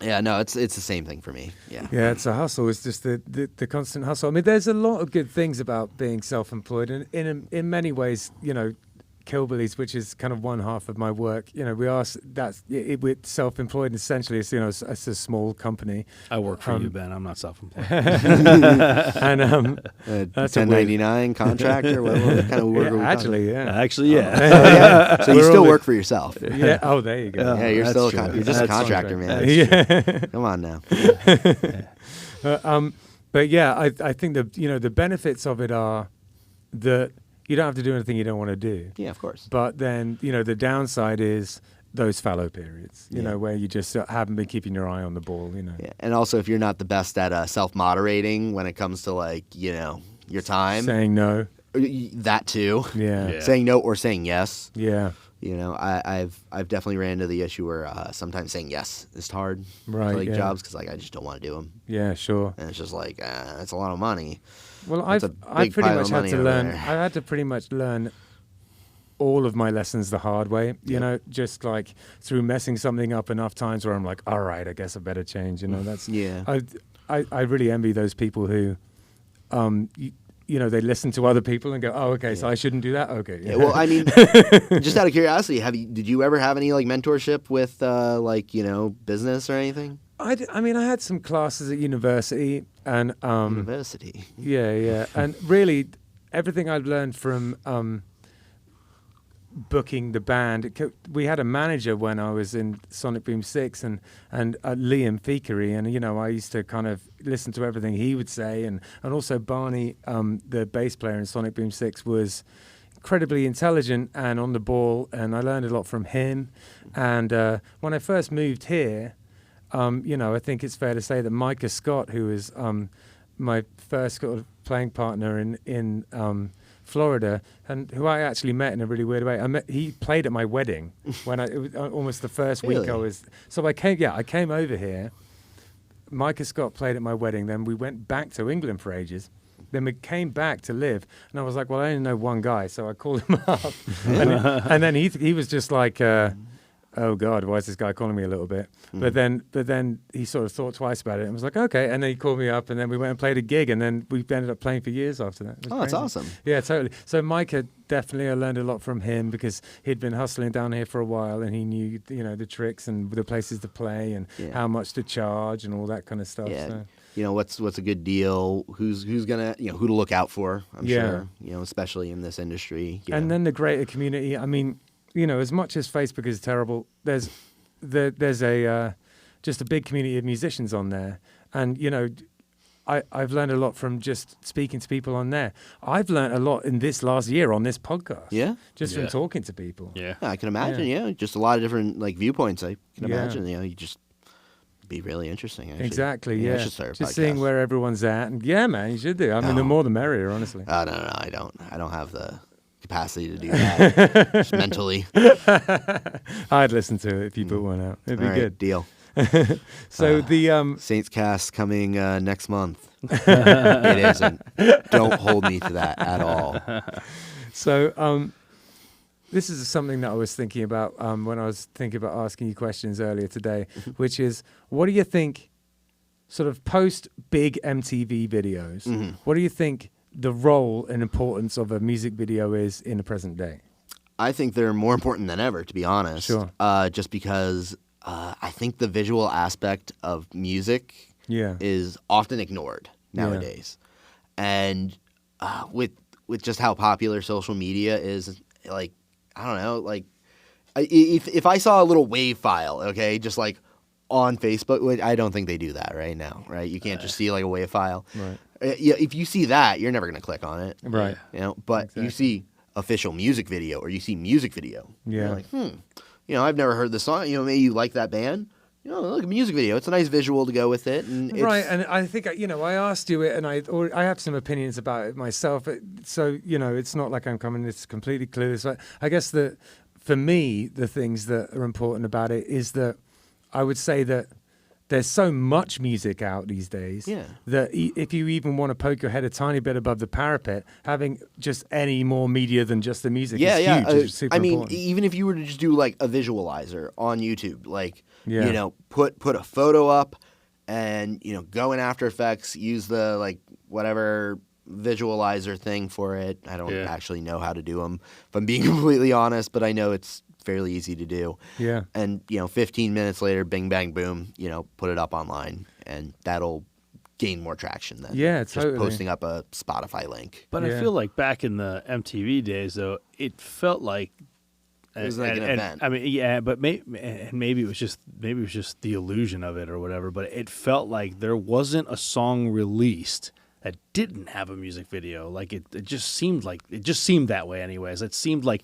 Yeah, no, it's the same thing for me. Yeah. Yeah, it's a hustle. It's just the constant hustle. I mean, there's a lot of good things about being self-employed, and in many ways, you know, Killbillies, which is kind of one half of my work, you know, we're self-employed. Essentially, it's, you know, it's a small company, I work for you, Ben. I'm not self-employed. and that's a 1099 contractor. What kind of work are we actually, yeah, Actually, yeah. yeah. So you We're still all work for yourself. yeah. Oh, there you go. Yeah, you're That's still true. you're just a That's contractor, true. man. Yeah. Come on now. But yeah, I think the benefits of it are that you don't have to do anything you don't want to do. Yeah, of course. But then, you know, the downside is those fallow periods, you Yeah. know, where you just haven't been keeping your eye on the ball, you know. Yeah, and also if you're not the best at self-moderating when it comes to like your time, Saying no. that too. Yeah. Yeah. Saying no or saying yes. Yeah. You know, I've definitely ran into the issue where sometimes saying yes is hard Right, to like yeah. jobs because like I just don't want to do them, Yeah, sure. and it's just like it's a lot of money. Well, That's I've a big pretty pile much of had money to over learn. there. I had to pretty much learn all of my lessons the hard way. You Yep. know, just like through messing something up enough times where I'm like, all right, I guess I better change. You know, that's Yeah. I really envy those people who, you know, they listen to other people and go, oh, okay, so I shouldn't do that. Okay. Yeah, well, I mean, just out of curiosity, did you ever have any like mentorship with like business or anything? I mean, I had some classes at university, and University. yeah, and really everything I've learned from booking the band. We had a manager when I was in Sonic Boom 6 and Liam Fekery, and you know, I used to kind of listen to everything he would say, and also Barney, the bass player in Sonic Boom 6, was incredibly intelligent and on the ball, and I learned a lot from him. And when I first moved here, you know, I think it's fair to say that Micah Scott, who was my first sort of playing partner in Florida, and who I actually met in a really weird way. He played at my wedding when it was almost the first week I Really? was. So I came over here. Micah Scott played at my wedding. Then we went back to England for ages. Then we came back to live, and I was like, well, I only know one guy, so I called him up, and then he was just like, oh God, why is this guy calling me a little bit? But then he sort of thought twice about it and was like, okay. And then he called me up, and then we went and played a gig, and then we ended up playing for years after that. It was Oh, that's crazy. awesome. Yeah, totally. So Micah, definitely I learned a lot from him because he'd been hustling down here for a while, and he knew, you know, the tricks and the places to play and Yeah. how much to charge and all that kind of stuff. Yeah. So. You know, what's a good deal? Who's gonna who to look out for? I'm Yeah. sure. You know, especially in this industry. you And know. then the greater community. I mean, you know, as much as Facebook is terrible, there's a just a big community of musicians on there, and you know, I've learned a lot from just speaking to people on there. I've learned a lot in this last year on this podcast. Yeah? just from Yeah. talking to people. Yeah. Yeah, I can imagine. Yeah. Just a lot of different like viewpoints. I can Yeah. imagine. You know, you just be really interesting. Actually. Exactly. I Yeah. should start a Just podcast. seeing where everyone's at, and yeah, man, you should do. I mean, the No. more the merrier, honestly. No, I don't. I don't have the capacity to do that just mentally. I'd listen to it if you put one out. It'd be All right, good. deal. So the Saints cast coming next month. It isn't. Don't hold me to that at all. So this is something that I was thinking about when I was thinking about asking you questions earlier today, which is, what do you think, sort of post big MTV videos, what do you think the role and importance of a music video is in the present day? I think they're more important than ever, to be honest. Sure. Just because I think the visual aspect of music is often ignored nowadays. And with just how popular social media is, like, I don't know, like, if I saw a little WAV file, okay, just like on Facebook, which I don't think they do that right now, right? You can't just see like a WAV file. Right. If you see that, you're never going to click on it. Right. You know, but you see official music video or you see music video. Yeah. You're like, you know, I've never heard this song. You know, maybe you like that band. You know, look at music video. It's a nice visual to go with it. And right, and I think, you know, I asked you it, and I have some opinions about it myself. So, you know, it's not like I'm coming this completely clueless. But I guess that for me, the things that are important about it is that I would say that there's so much music out these days that if you even want to poke your head a tiny bit above the parapet, having just any more media than just the music is huge. It's super important. Even if you were to just do like a visualizer on YouTube, like, you know, put a photo up and, you know, go in After Effects, use the like whatever visualizer thing for it. I don't actually know how to do them, if I'm being completely honest, but I know it's fairly easy to do. Yeah. And, you know, 15 minutes later, bing, bang, boom, you know, put it up online, and that'll gain more traction than just posting up a Spotify link. But I feel like back in the MTV days, though, it felt like it was like an event. I mean, but maybe it was just the illusion of it or whatever. But it felt like there wasn't a song released that didn't have a music video. Like it just seemed that way, anyways. It seemed like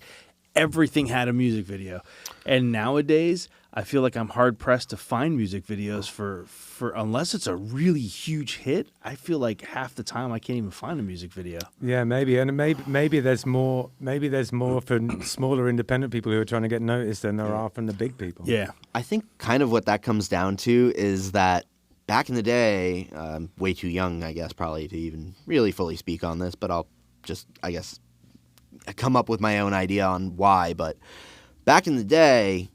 everything had a music video. And nowadays, I feel like I'm hard pressed to find music videos for unless it's a really huge hit. I feel like half the time I can't even find a music video. Yeah, maybe, and maybe there's more for smaller independent people who are trying to get noticed than there are from the big people. Yeah, I think kind of what that comes down to is that back in the day, way too young, I guess, probably to even really fully speak on this, but I'll just, I guess, come up with my own idea on why. But back in the day,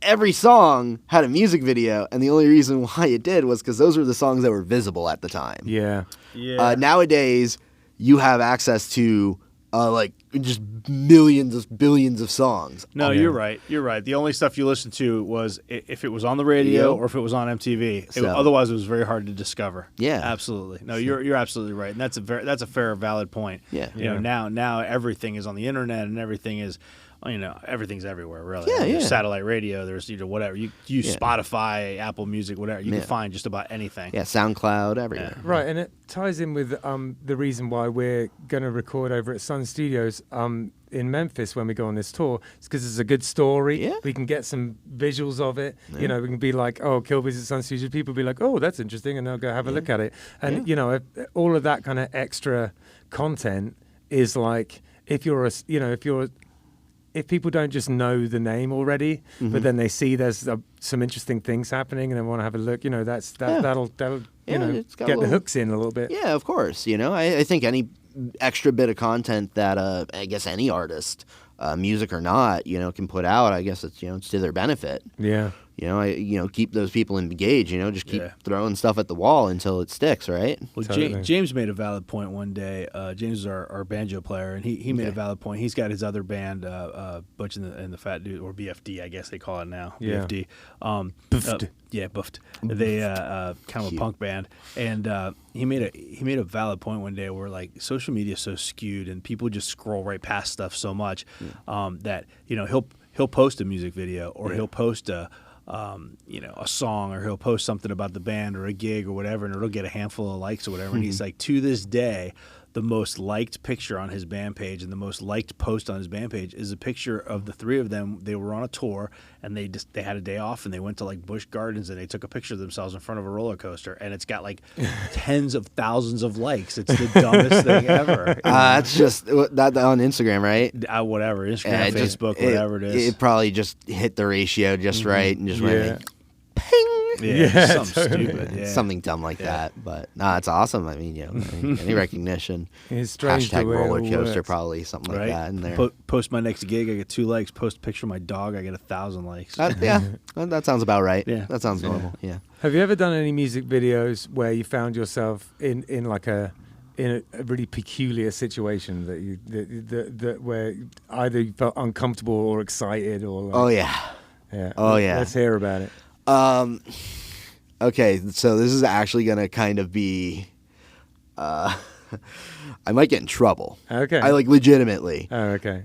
every song had a music video, and the only reason why it did was because those were the songs that were visible at the time. Yeah. Nowadays, you have access to like just millions, billions of songs. No, you're right. You're right. The only stuff you listened to was if it was on the radio or if it was on MTV. Otherwise, it was very hard to discover. Yeah, absolutely. No, you're absolutely right, and that's a fair, valid point. Yeah. You know, now everything is on the internet, and everything is, you know, everything's everywhere, really. Yeah, There's satellite radio. There's, you know, whatever. You use Spotify, Apple Music, whatever. You can find just about anything. Yeah, SoundCloud, everywhere. Yeah. Right, and it ties in with the reason why we're going to record over at Sun Studios in Memphis when we go on this tour. It's because it's a good story. Yeah. We can get some visuals of it. Yeah. You know, we can be like, oh, Kilby's at Sun Studios. People will be like, oh, that's interesting, and they'll go have a look at it. And, you know, all of that kind of extra content is like, if people don't just know the name already, but then they see there's some interesting things happening and they want to have a look, you know, that'll you know, get the hooks in a little bit. Yeah, of course. You know, I think any extra bit of content that I guess any artist, music or not, you know, can put out, I guess it's, you know, it's to their benefit. Yeah. You know, keep those people engaged, you know, just keep throwing stuff at the wall until it sticks, right? Well, totally. James made a valid point one day. James is our banjo player, and he made a valid point. He's got his other band, Butch and the Fat Dude, or BFD, I guess they call it now. Yeah. BFD. Buffed. Buffed. They kind of a punk band, and he made a valid point one day where, like, social media is so skewed, and people just scroll right past stuff so much that, you know, he'll post a music video, or he'll post a song, or he'll post something about the band or a gig or whatever, and it'll get a handful of likes or whatever. And he's like, to this day, the most liked picture on his band page and the most liked post on his band page is a picture of the three of them. They were on a tour, and they had a day off, and they went to like Busch Gardens, and they took a picture of themselves in front of a roller coaster, and it's got like tens of thousands of likes. It's the dumbest thing ever. It's just that on Instagram, right? Whatever, Instagram, Facebook, whatever it is. It probably just hit the ratio just right, and just went like, ping. Yeah, something stupid. Yeah. Something dumb like that. But nah, it's awesome. I mean, any recognition. It's strange Hashtag the way it all roller coaster, works. probably something like Right. that in there. Post my next gig, I get 2 likes. Post a picture of my dog, I get 1,000 likes. Yeah, that sounds about right. Yeah. That sounds normal. Yeah. Have you ever done any music videos where you found yourself in a really peculiar situation that where either you felt uncomfortable or excited or like, Oh yeah. yeah. Oh yeah. Let's hear about it. Okay, so this is actually gonna kind of be, I might get in trouble. Okay. I legitimately. Oh, okay.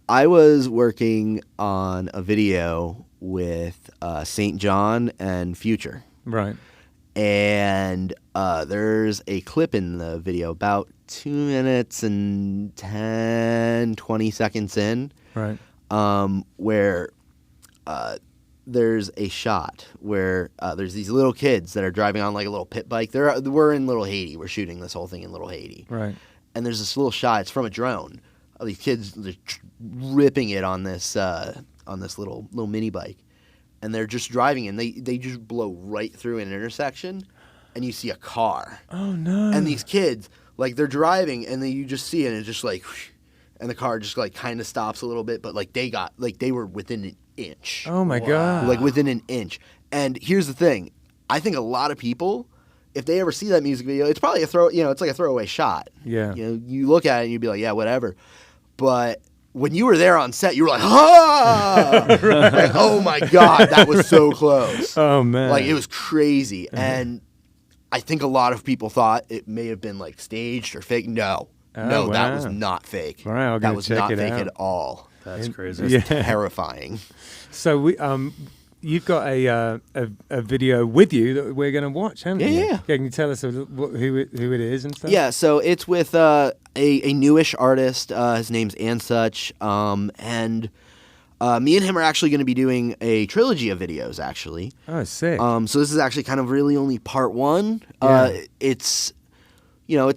I was working on a video with St. John and Future. Right. And there's a clip in the video about 2 minutes and 10, 20 seconds in, Right. where there's a shot where there's these little kids that are driving on like a little pit bike. We're in Little Haiti. We're shooting this whole thing in Little Haiti. Right. And there's this little shot. It's from a drone. These kids are ripping it on this little mini bike. And they're just driving, and they just blow right through an intersection, and you see a car. Oh no. And these kids, they're driving, and then you just see it, and it's just whoosh, and the car just kind of stops a little bit, but they were within an inch. Oh my God. Within an inch. And here's the thing, I think a lot of people, if they ever see that music video, it's probably it's like a throwaway shot. Yeah. You look at it and you'd be like, yeah, whatever. But when you were there on set, you were like, ah! Right. Oh my God, that was so close. Oh man. It was crazy. And I think a lot of people thought it may have been staged or fake. No. Oh, That was wow. not fake. All right, I'll that go was check not it fake out. at all. That's crazy. Yeah. Terrifying. So you've got a video with you that we're going to watch, haven't you? Yeah. Can you tell us who it is and stuff? Yeah, so it's with a newish artist. His name's Such. And me and him are actually going to be doing a trilogy of videos, actually. Oh, sick. So this is actually kind of really only part one. Yeah. It's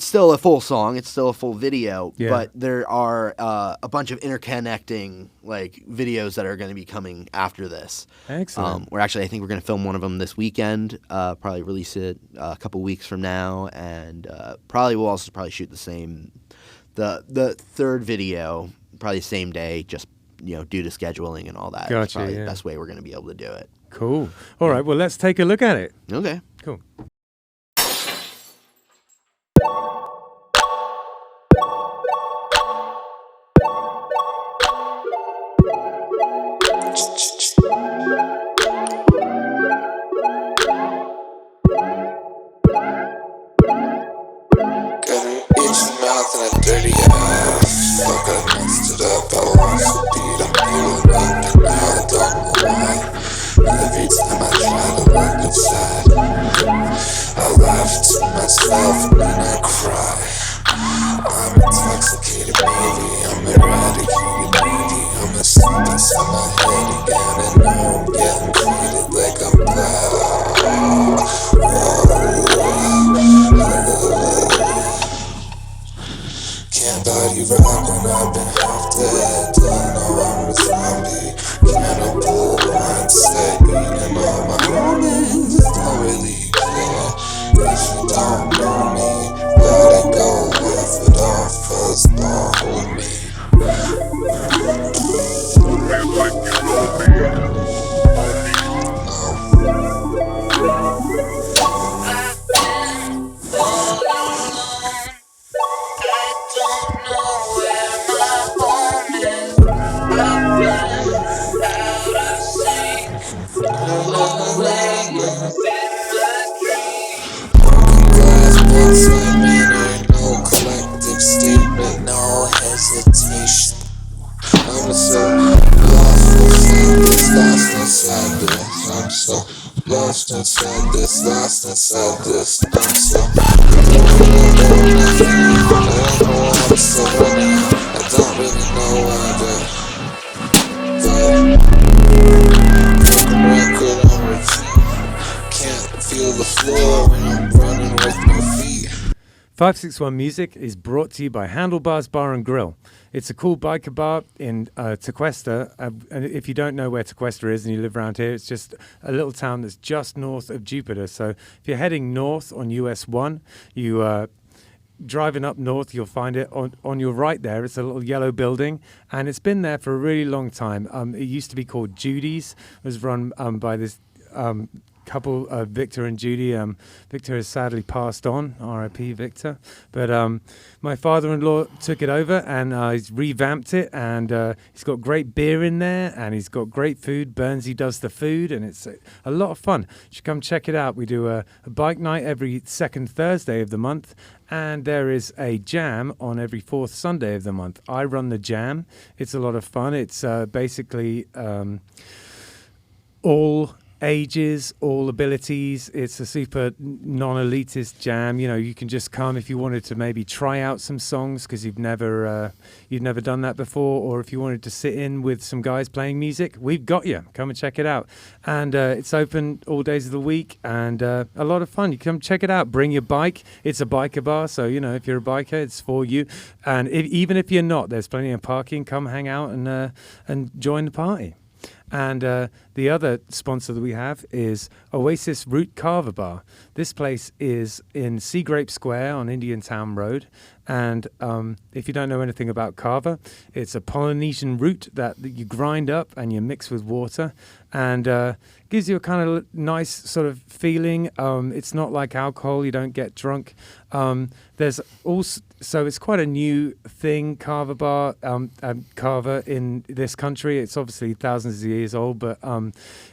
still a full song. It's still a full video. Yeah. But there are a bunch of interconnecting videos that are going to be coming after this. Excellent. I think we're going to film one of them this weekend. Probably release it a couple weeks from now, and we'll also shoot the third video probably the same day, just due to scheduling and all that. Gotcha, It's probably yeah. the best way we're going to be able to do it. Cool. All right. Well, let's take a look at it. Okay. Cool. Got an itchy mouth and a dirty ass. Fuck, I messed it up. I lost the beat. I'm healing up and now I don't know why. Every time I try to look inside, I laugh to myself and then I cry. I'm intoxicated, maybe I'm eradicated, maybe I'm asleep inside my head again, and now I'm getting treated like I'm bad. Can't body rock when I've been half dead. Don't know I'm a zombie. Cannibal mindset, eating all my homies. Don't really care if you don't know me. Let it go, live it off, first don't hold me. Outside manner, no collective statement, no hesitation. I'm so lost inside this, I'm so lost inside this, lost inside this, I'm so I don't know what I'm so running, I don't really know why, but record on repeat. Can't feel the floor when I'm running with my feet. 561 Music is brought to you by Handlebars Bar and Grill. It's a cool biker bar in Tequesta. And if you don't know where Tequesta is and you live around here, it's just a little town that's just north of Jupiter. So if you're heading north on US 1, you driving up north, you'll find it on your right there. It's a little yellow building, and it's been there for a really long time. It used to be called Judy's. It was run by this couple, Victor and Judy. Victor has sadly passed on, R.I.P. Victor. But my father-in-law took it over, and he's revamped it, and he's got great beer in there, and he's got great food. Burnsy does the food, and it's a lot of fun. You should come check it out. We do a bike night every second Thursday of the month, and there is a jam on every fourth Sunday of the month. I run the jam. It's a lot of fun. It's basically all ages, all abilities. It's a super non-elitist jam. You know, you can just come if you wanted to maybe try out some songs because you've never done that before, or if you wanted to sit in with some guys playing music, we've got you. Come and check it out. And it's open all days of the week, and a lot of fun. You come check it out. Bring your bike. It's a biker bar, so you know, if you're a biker, it's for you. And even if you're not, there's plenty of parking. Come hang out and join the party. And the other sponsor that we have is Oasis Root Kava Bar. This place is in Sea Grape Square on Indiantown Rd. And if you don't know anything about kava, it's a Polynesian root that you grind up and you mix with water, and gives you a kind of nice sort of feeling. It's not like alcohol; you don't get drunk. There's also, so it's quite a new thing, kava bar, kava in this country. It's obviously thousands of years old, but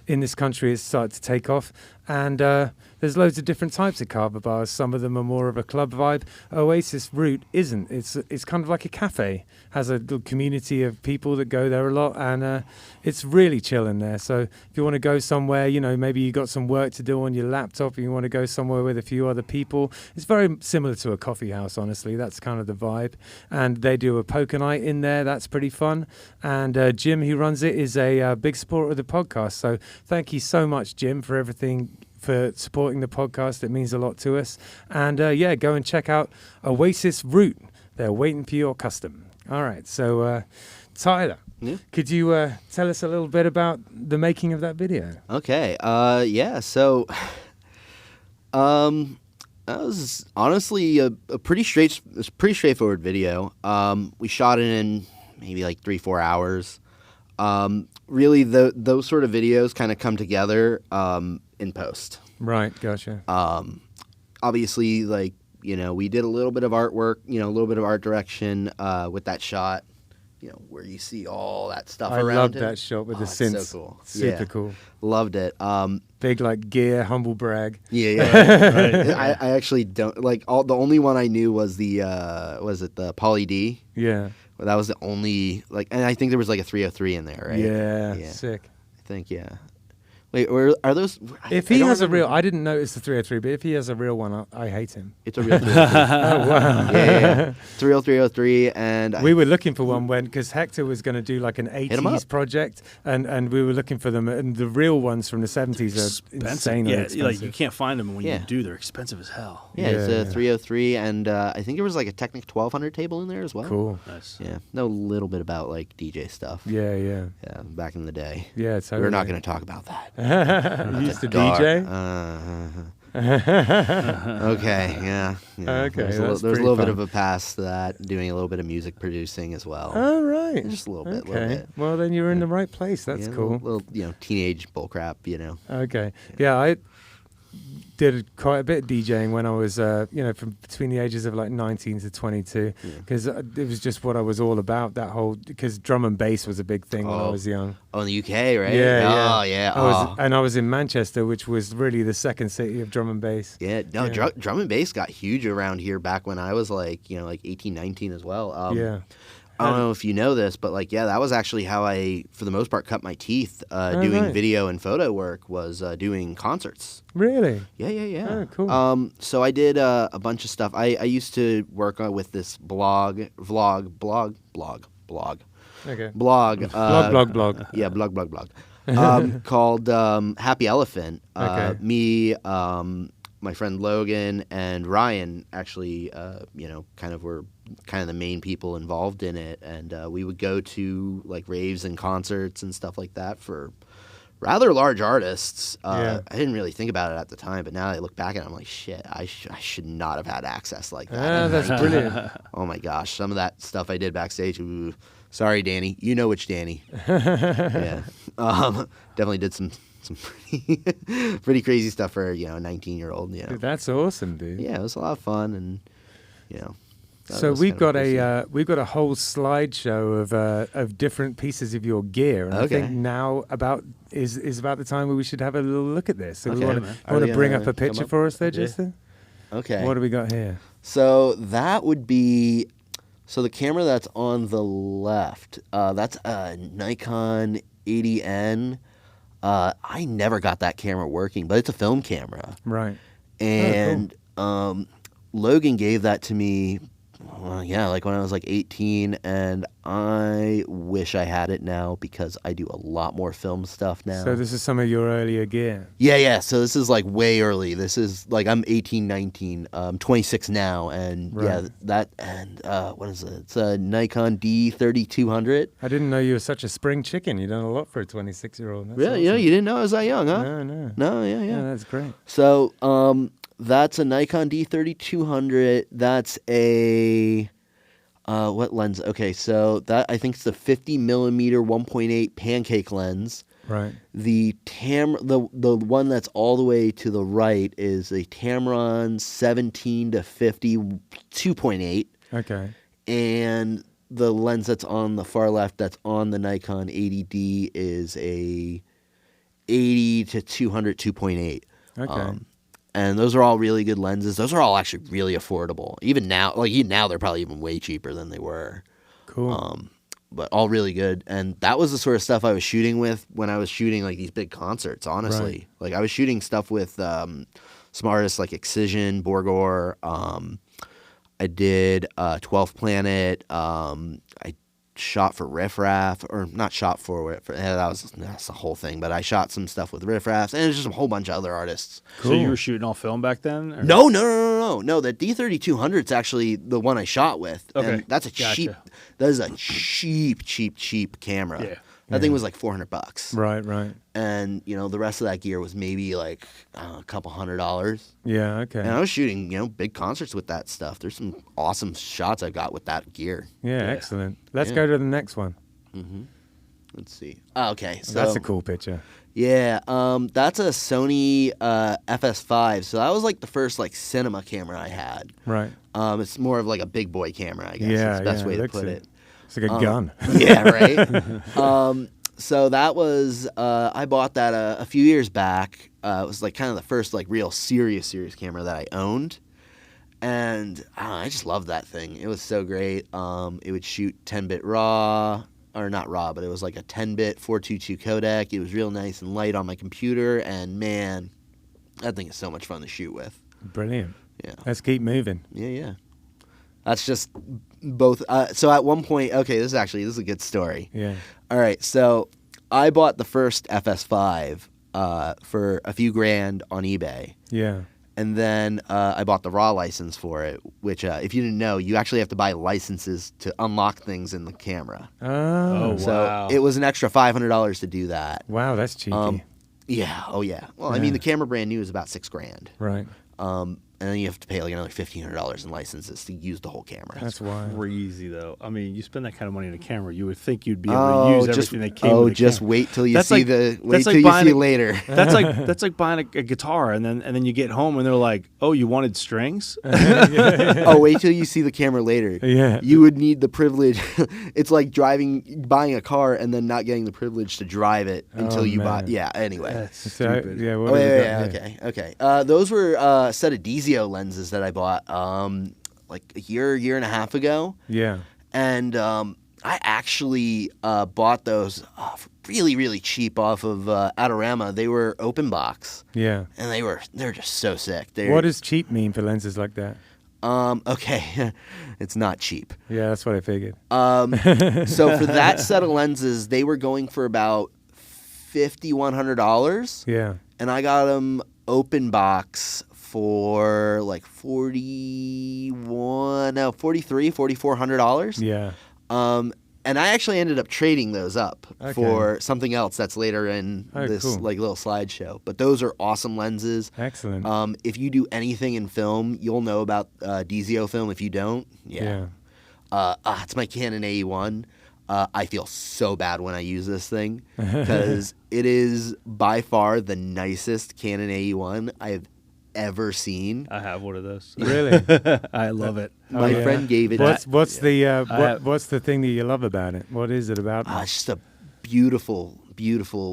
in this country it's started to take off. And there's loads of different types of kava bars. Some of them are more of a club vibe. Oasis Root isn't. It's kind of like a cafe. Has a little community of people that go there a lot, and it's really chill in there. So if you want to go somewhere, you know, maybe you got some work to do on your laptop and you want to go somewhere with a few other people, it's very similar to a coffee house, honestly. That's kind of the vibe. And they do a poker night in there. That's pretty fun. And Jim, who runs it, is a big supporter of the podcast. So thank you so much, Jim, for everything, for supporting the podcast. It means a lot to us. And yeah, go and check out Oasis Root. They're waiting for your custom. All right. So Tyler, could you tell us a little bit about the making of that video? Okay. Yeah. So that was honestly a pretty straightforward video. We shot it in maybe like 3-4 hours. Really, those sort of videos kind of come together in post. Right, gotcha. Obviously, like, you know, we did a little bit of artwork, you know, a little bit of art direction with that shot, you know, where you see all that stuff around it. I love that shot with the synths. So cool. Super cool. Loved it. Big, like, gear, humble brag. Yeah. Right. I actually don't, like, the only one I knew was the Poly D? Yeah. Well, that was the only, like, and I think there was like a 303 in there, right? Yeah. Sick. I think, yeah. Wait, are those? If he has a real, I didn't notice the 303, but if he has a real one, I hate him. It's a real 303. Oh, wow. Yeah. It's a real 303, and we were looking for one because Hector was going to do like an 80s project, and we were looking for them, and the real ones from the 70s are insanely expensive. Like you can't find them, and when you do, they're expensive as hell. Yeah, it's a 303, and I think there was like a Technic 1200 table in there as well. Cool. Nice. Yeah, know a little bit about like DJ stuff. Yeah, back in the day. Yeah, totally. We're not going to talk about that. You used to DJ? Okay, yeah. Okay, There's a little bit of a past to that, doing a little bit of music producing as well. Oh, right. Just a little bit. Okay. Well, then you're in the right place. That's cool. Little, you know, teenage bullcrap, you know. Okay. Yeah, I did quite a bit of DJing when I was, you know, from between the ages of like 19 to 22, because it was just what I was all about. That whole, because drum and bass was a big thing when I was young. Oh, in the UK, right? Yeah, Oh, yeah. I was in Manchester, which was really the second city of drum and bass. Yeah, no, drum and bass got huge around here back when I was like, you know, like 18, 19 as well. Yeah. I don't know if you know this, but like, yeah, that was actually how I, for the most part, cut my teeth doing video and photo work, was doing concerts. Really? Yeah. Oh, cool. So I did a bunch of stuff. I used to work with this blog. Okay. Blog. Blog. Yeah, blog. Called Happy Elephant. Okay. Me, my friend Logan and Ryan actually, were kind of the main people involved in it, and we would go to like raves and concerts and stuff like that for rather large artists. I didn't really think about it at the time, but now I look back at it, I'm like, shit, I should not have had access like that. Yeah, that's brilliant. Oh my gosh, some of that stuff I did backstage. Ooh, sorry, Danny. You know which Danny. Yeah, definitely did some pretty crazy stuff for a 19-year-old. Dude, that's awesome, dude. Yeah, it was a lot of fun, and So we've got a whole slideshow of different pieces of your gear, and I think now is about the time where we should have a little look at this. So we want to bring up a picture for us there, Justin. Okay. What do we got here? So that would be the camera that's on the left. That's a Nikon 80N. I never got that camera working, but it's a film camera. Right. And Logan gave that to me, like when I was like 18, and I wish I had it now because I do a lot more film stuff now. So this is some of your earlier gear. Yeah. So this is like way early. This is like I'm 18, 19. I'm 26 now, and right. what is it? It's a Nikon D3200. I didn't know you were such a spring chicken. You've done a lot for a 26-year-old. Really? Awesome. You didn't know I was that young, huh? No. Yeah. That's great. So, that's a Nikon D3200. That's a what lens? Okay, so that I think it's the 50 millimeter 1.8 pancake lens. Right. The one that's all the way to the right is a Tamron 17 to 50 2.8. Okay. And the lens that's on the far left, that's on the Nikon 80D, is a 80 to 200 2.8. Okay. And those are all really good lenses. Those are all actually really affordable. Even now, they're probably even way cheaper than they were. Cool. But all really good. And that was the sort of stuff I was shooting with when I was shooting like these big concerts, honestly. Right. Like I was shooting stuff with some artists like Excision, Borgore. I did 12th Planet. I shot for Riff Raff, or not shot for it. That's the whole thing. But I shot some stuff with Riff Raffs, and there's just a whole bunch of other artists. Cool. So you were shooting all film back then? Or? No. The D3200 is actually the one I shot with. Okay, and that's a cheap. That is a cheap camera. Yeah. That thing was like $400. Right. And the rest of that gear was maybe like a couple $100. Yeah. Okay. And I was shooting big concerts with that stuff. There's some awesome shots I got with that gear. Yeah. Excellent. Let's go to the next one. Mm-hmm. Let's see. Okay. So that's a cool picture. Yeah. That's a Sony FS5. So that was like the first like cinema camera I had. Right. It's more of like a big boy camera, I guess. Yeah. Is the best way to put it. It's like a gun. Yeah, right? So that was, I bought that a few years back. It was like kind of the first like real serious camera that I owned. And I just loved that thing. It was so great. It would shoot 10-bit RAW, or not RAW, but it was like a 10-bit 422 codec. It was real nice and light on my computer. And man, that thing is so much fun to shoot with. Brilliant. Yeah. Let's keep moving. Yeah. That's just both. So at one point, okay, this is a good story. Yeah. All right, so I bought the first FS5 for a few grand on eBay. Yeah. And then I bought the RAW license for it, which if you didn't know, you actually have to buy licenses to unlock things in the camera. Oh, so wow. it was an extra $500 to do that. Wow, that's cheeky. Yeah. Oh, yeah. Well, I mean, the camera brand new is about $6,000. Right. And then you have to pay like another $1,500 in licenses to use the whole camera. That's wild. Crazy though. I mean, you spend that kind of money on a camera, you would think you'd be able to use everything that came with the just camera. wait till you That's see like- see later. That's like buying a guitar and then you get home and they're like, "Oh, you wanted strings?" Oh, wait till you see the camera later. Yeah. You would need the privilege. It's like buying a car and then not getting the privilege to drive it until you buy. Yeah. Anyway. That's So, stupid. yeah. What Oh, have we yeah, got here? okay. Those were a set of Dizio lenses that I bought like a year and a half ago. Yeah. And I actually bought those really, really cheap off of Adorama. They were open box. Yeah. And they're just so sick. What does cheap mean for lenses like that? Okay. It's not cheap. Yeah, that's what I figured. So for that set of lenses, they were going for about $5,100. Yeah. And I got them open box for like $4,400. Yeah. And I actually ended up trading those up Okay. for something else that's later in this cool. like little slideshow. But those are awesome lenses. Excellent. If you do anything in film, you'll know about DZO film. If you don't, Yeah. it's my Canon AE1. I feel so bad when I use this thing because it is by far the nicest Canon AE1 I have ever seen. I have one of those. Really? I love it. My yeah. friend gave it. What's the have- what's the thing that you love about it? What is it about? It's just a beautiful,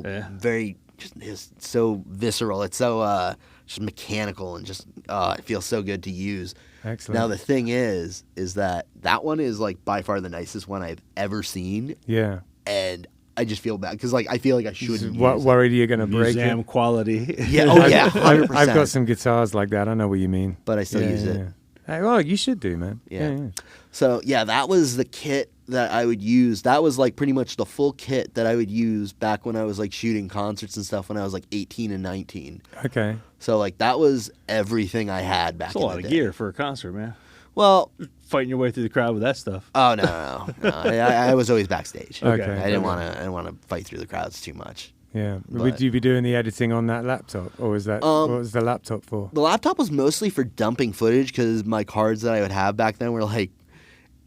Yeah. very just so visceral. It's so just mechanical and just it feels so good to use. Excellent. Now the thing is that one is like by far the nicest one I've ever seen, Yeah. and I just feel bad because like I feel like I shouldn't. use it. Worried you're gonna break Museum it? quality. Yeah, oh yeah, 100%. I've got some guitars like that. I know what you mean. but I still use it. Yeah. Hey, well, you should do, man. Yeah. So yeah, that was the kit that I would use. That was like pretty much the full kit that I would use back when I was like shooting concerts and stuff when I was like 18 and 19. Okay. So like that was everything I had back That's a in lot the of day. gear for a concert, man. Well, Fighting your way through the crowd with that stuff. oh no. I was always backstage. Okay. I didn't want to fight through the crowds too much. Yeah. But- Would you be doing the editing on that laptop, or was that what was the laptop for? The laptop was mostly for dumping footage because my cards that I would have back then were like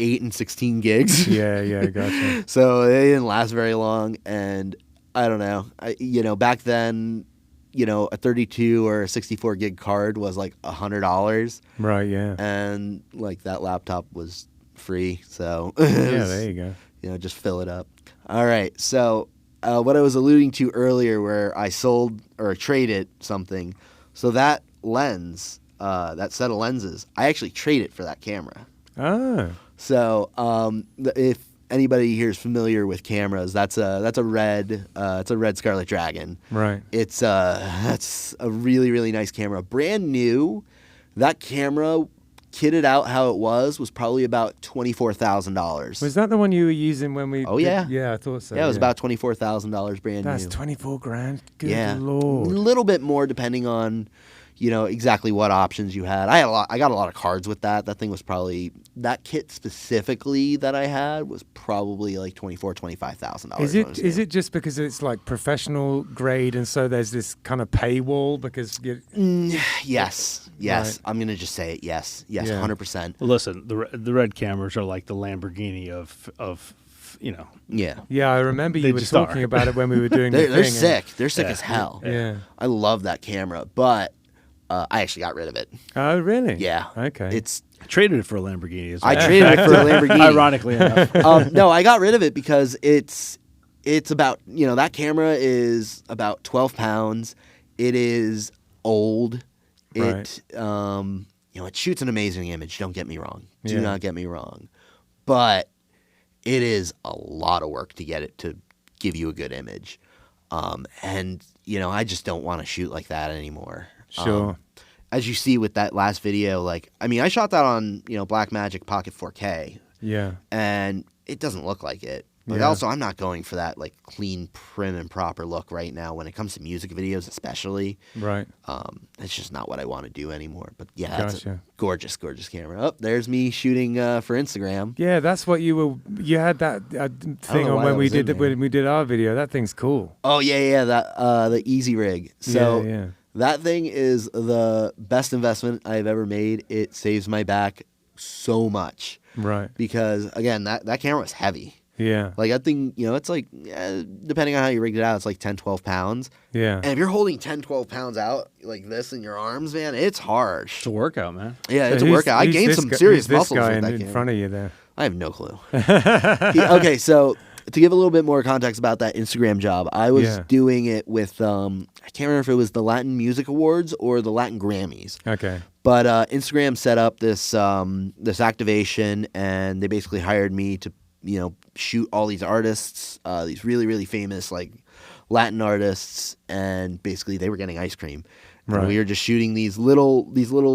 8 and 16 gigs. Yeah. Gotcha. So they didn't last very long, and I don't know. Back then, a 32 or a 64 gig card was like $100, Right. Yeah. and like that laptop was free. So Yeah. There you go. just fill it up. All right. So what I was alluding to earlier, where I sold or traded something, so that lens, that set of lenses, I actually traded for that camera. Ah. So if anybody here is familiar with cameras, that's a red Scarlet Dragon. Right. That's a really, really nice camera, brand new. That camera, kitted out how it was probably about $24,000. Was that the one you were using when we? Oh, yeah. Yeah, I thought so. Yeah, it was about $24,000 brand That's new. 24 grand. Good Yeah, lord. a little bit more depending on, exactly what options you had. I got a lot of cards with that. That thing was probably, that kit specifically that I had was probably like $25,000. Is it just because it's like professional grade and so there's this kind of paywall because Yes. Right. I'm gonna just say it. Yes. Yeah. 100%. Well, listen, the red cameras are like the Lamborghini of Yeah. Yeah, I remember They you were just talking are. about it when we were doing the They're thing. sick. They're sick Yeah. as hell. Yeah. I love that camera, but I actually got rid of it. Oh, really? Yeah. Okay. It's I traded it for a Lamborghini. As I well. traded it for a Lamborghini. Ironically enough. No, I got rid of it because it's about, that camera is about 12 pounds. It is old. Right. It shoots an amazing image. Don't get me wrong. Do Yeah. not get me wrong. But it is a lot of work to get it to give you a good image. And I just don't want to shoot like that anymore. Sure. As you see with that last video, I shot that on, Blackmagic Pocket 4K, Yeah. and it doesn't look like it. But Yeah. also, I'm not going for that clean, prim, and proper look right now. When it comes to music videos, especially, Right. it's just not what I want to do anymore. But yeah, that's a Gotcha. gorgeous, gorgeous camera. Oh, there's me shooting for Instagram. Yeah, that's what you had that thing know on why when that we was in did there. when we did our video. That thing's cool. Oh yeah, that the Easy Rig. So yeah. that thing is the best investment I've ever made. It saves my back so much Right. because again, that camera was heavy. Yeah. Like that thing, it's like, depending on how you rigged it out, it's like 10, 12 pounds. Yeah. And if you're holding 10, 12 pounds out like this in your arms, man, it's harsh. It's a workout, man. Yeah, So it's a who's- workout. I who's gained this some guy- serious who's this muscles guy with that in camera. front of you there. I have no clue. Okay, so to give a little bit more context about that Instagram job, I was Yeah. doing it with, I can't remember if it was the Latin Music Awards or the Latin Grammys. Okay. But Instagram set up this this activation, and they basically hired me to shoot all these artists, these really, really famous Latin artists, and basically they were getting ice cream. And Right. we were just shooting these little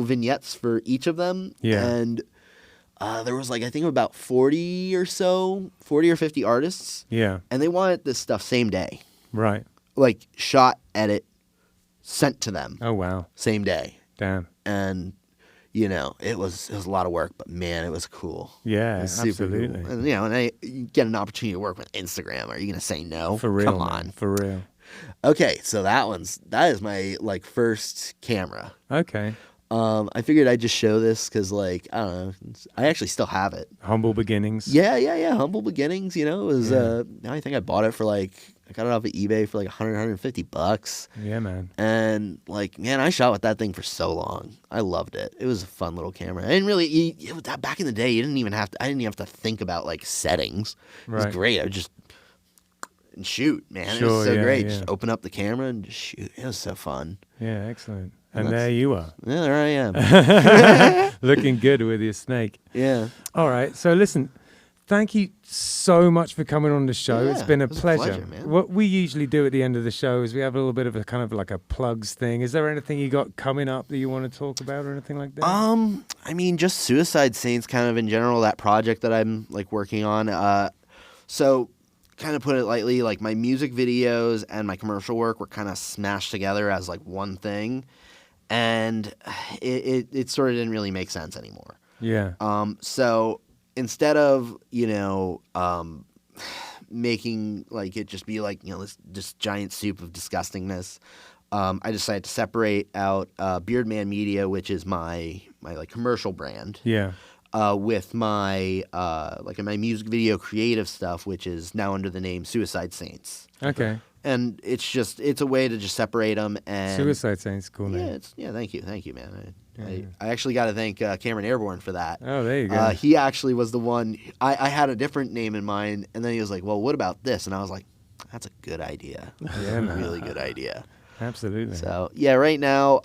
vignettes for each of them. Yeah. And there was I think about 40 or 50 artists, Yeah. and they wanted this stuff same day, Right. shot, edit, sent to them Oh wow. same day. Damn. And it was a lot of work, but man, it was cool. Yeah, It was super absolutely. cool. And you get an opportunity to work with Instagram. Are you gonna say no? For real, Come man, on. for real. Okay, so that is my first camera. Okay. I figured I'd just show this because I don't know, I actually still have it. Humble beginnings. Yeah. Humble beginnings. It was. I think I bought it for I got it off of eBay for $150. Yeah, man. And man, I shot with that thing for so long. I loved it. It was a fun little camera. I didn't really back in the day. I didn't even have to think about settings. It was Right. great. I would just and shoot, man. It Sure, was so yeah, great. yeah. Just open up the camera and just shoot. It was so fun. Yeah, excellent. And That's- there you are, Yeah, there I am. looking good with your snake. Yeah. All right. So listen, thank you so much for coming on the show. Yeah, it's been a it was a pleasure. pleasure, man. What we usually do at the end of the show is we have a little bit of a kind of like a plugs thing. Is there anything you got coming up that you want to talk about or anything like that? I mean, just Suicide Saints kind of in general, that project that I'm working on. So kind of put it lightly, my music videos and my commercial work were kind of smashed together as one thing. And it sort of didn't really make sense anymore. Yeah. So instead of, making it just be this just giant soup of disgustingness, I decided to separate out Beardman Media, which is my commercial brand, Yeah. with my my music video creative stuff, which is now under the name Suicide Saints. Okay. And it's a way to just separate them. And Suicide Saints, cool name. thank you, man. I actually got to thank Cameron Airborne for that. Oh, there you go. He actually was the one. I had a different name in mind, and then he was like, "Well, what about this?" And I was like, "That's a good idea. Yeah, man. Really good idea." Absolutely. So yeah, right now,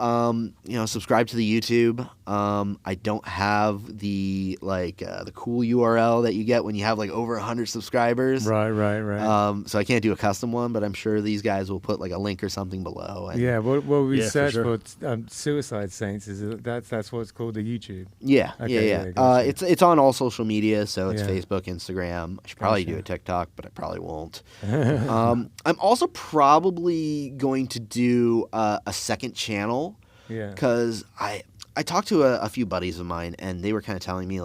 subscribe to the YouTube. I don't have the the cool URL that you get when you have over 100 subscribers. Right. So I can't do a custom one, but I'm sure these guys will put a link or something below. And Yeah, what we Yeah, for search sure. for Suicide Saints that's what's called the YouTube. Yeah, Okay, yeah. yeah, gotcha. It's on all social media, so it's Yeah. Facebook, Instagram. I should probably do Gotcha. a TikTok, but I probably won't. I'm also probably going to do a second channel Yeah. because I talked to a few buddies of mine, and they were kind of telling me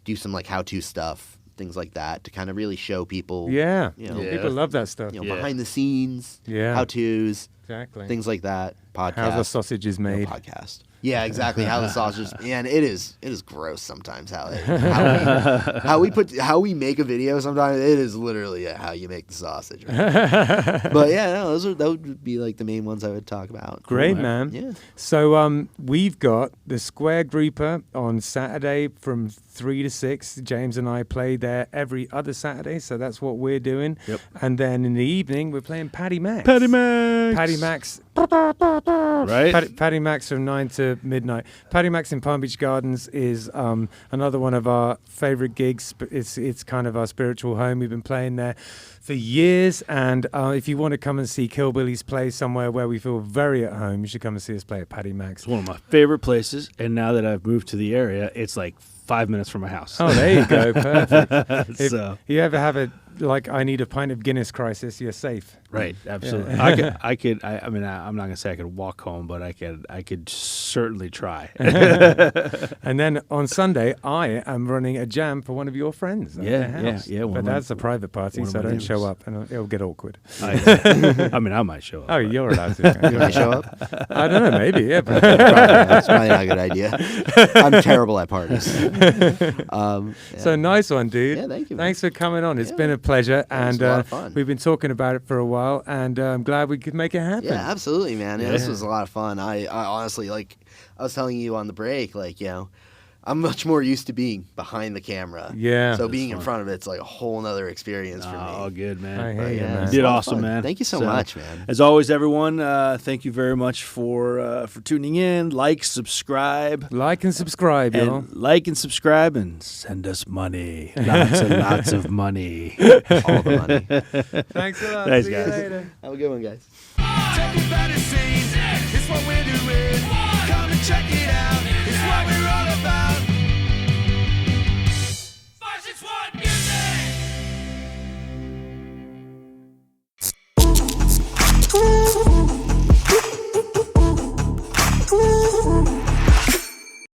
do some how-to stuff, things like that, to kind of really show people, Yeah. you know, Yeah. People love that stuff. Yeah. behind the scenes, Yeah. how-tos, Exactly. things like that. Podcast. How the sausage is made. Podcast. Yeah, exactly. How the sausage, man, it is gross sometimes how we make a video. Sometimes it is literally how you make the sausage. Right? But yeah, no, that would be the main ones I would talk about. Great, Cool, man. Yeah. So we've got the Square Grouper on Saturday from 3 to 6. James and I play there every other Saturday, so that's what we're doing. Yep. And then in the evening, we're playing Paddy Max. Paddy Max. Paddy Max. Right? Paddy Max from 9 to midnight. Paddy Max in Palm Beach Gardens is another one of our favorite gigs. It's kind of our spiritual home. We've been playing there for years, and if you want to come and see Killbillies play somewhere where we feel very at home, you should come and see us play at Paddy Max. It's one of my favorite places, and now that I've moved to the area, it's 5 minutes from my house. Oh, there you go. Perfect. If So- you ever have a I need a pint of Guinness crisis, you're safe. Right, absolutely. Yeah. I could. I'm not gonna say I could walk home, but I could certainly try. And then on Sunday, I am running a jam for one of your friends. At Yeah, their house. yeah, one But of my- that's a private party, one of so my don't neighbors. show up, and it'll get awkward. I might show up. Oh, but- you're allowed to. You want to show up? I don't know, maybe, yeah. But That's probably not a good idea. I'm terrible at parties. So nice one, dude. Yeah, thank you, man. Thanks for coming on. It's Yeah. been a pleasure, Yeah, it's and a lot of fun. we've been talking about it for a while, and I'm glad we could make it happen. Yeah, absolutely, man. Yeah, this Yeah. was a lot of fun. I honestly, I was telling you on the break, I'm much more used to being behind the camera. Yeah. So That's being in fun. front of it's a whole nother experience for me. all good, man. I hear But you, yeah, man. it's You did a lot of awesome, fun. man. Thank you so much, man. As always, everyone, thank you very much for tuning in. Like, subscribe, Like and subscribe, y'all. and like and subscribe, and send us money. Lots and lots of money. All the money. Thanks a lot. Thanks, See you guys. later. Have a good one, guys. Check your fantasy, it's what we're doing. Come and check it out.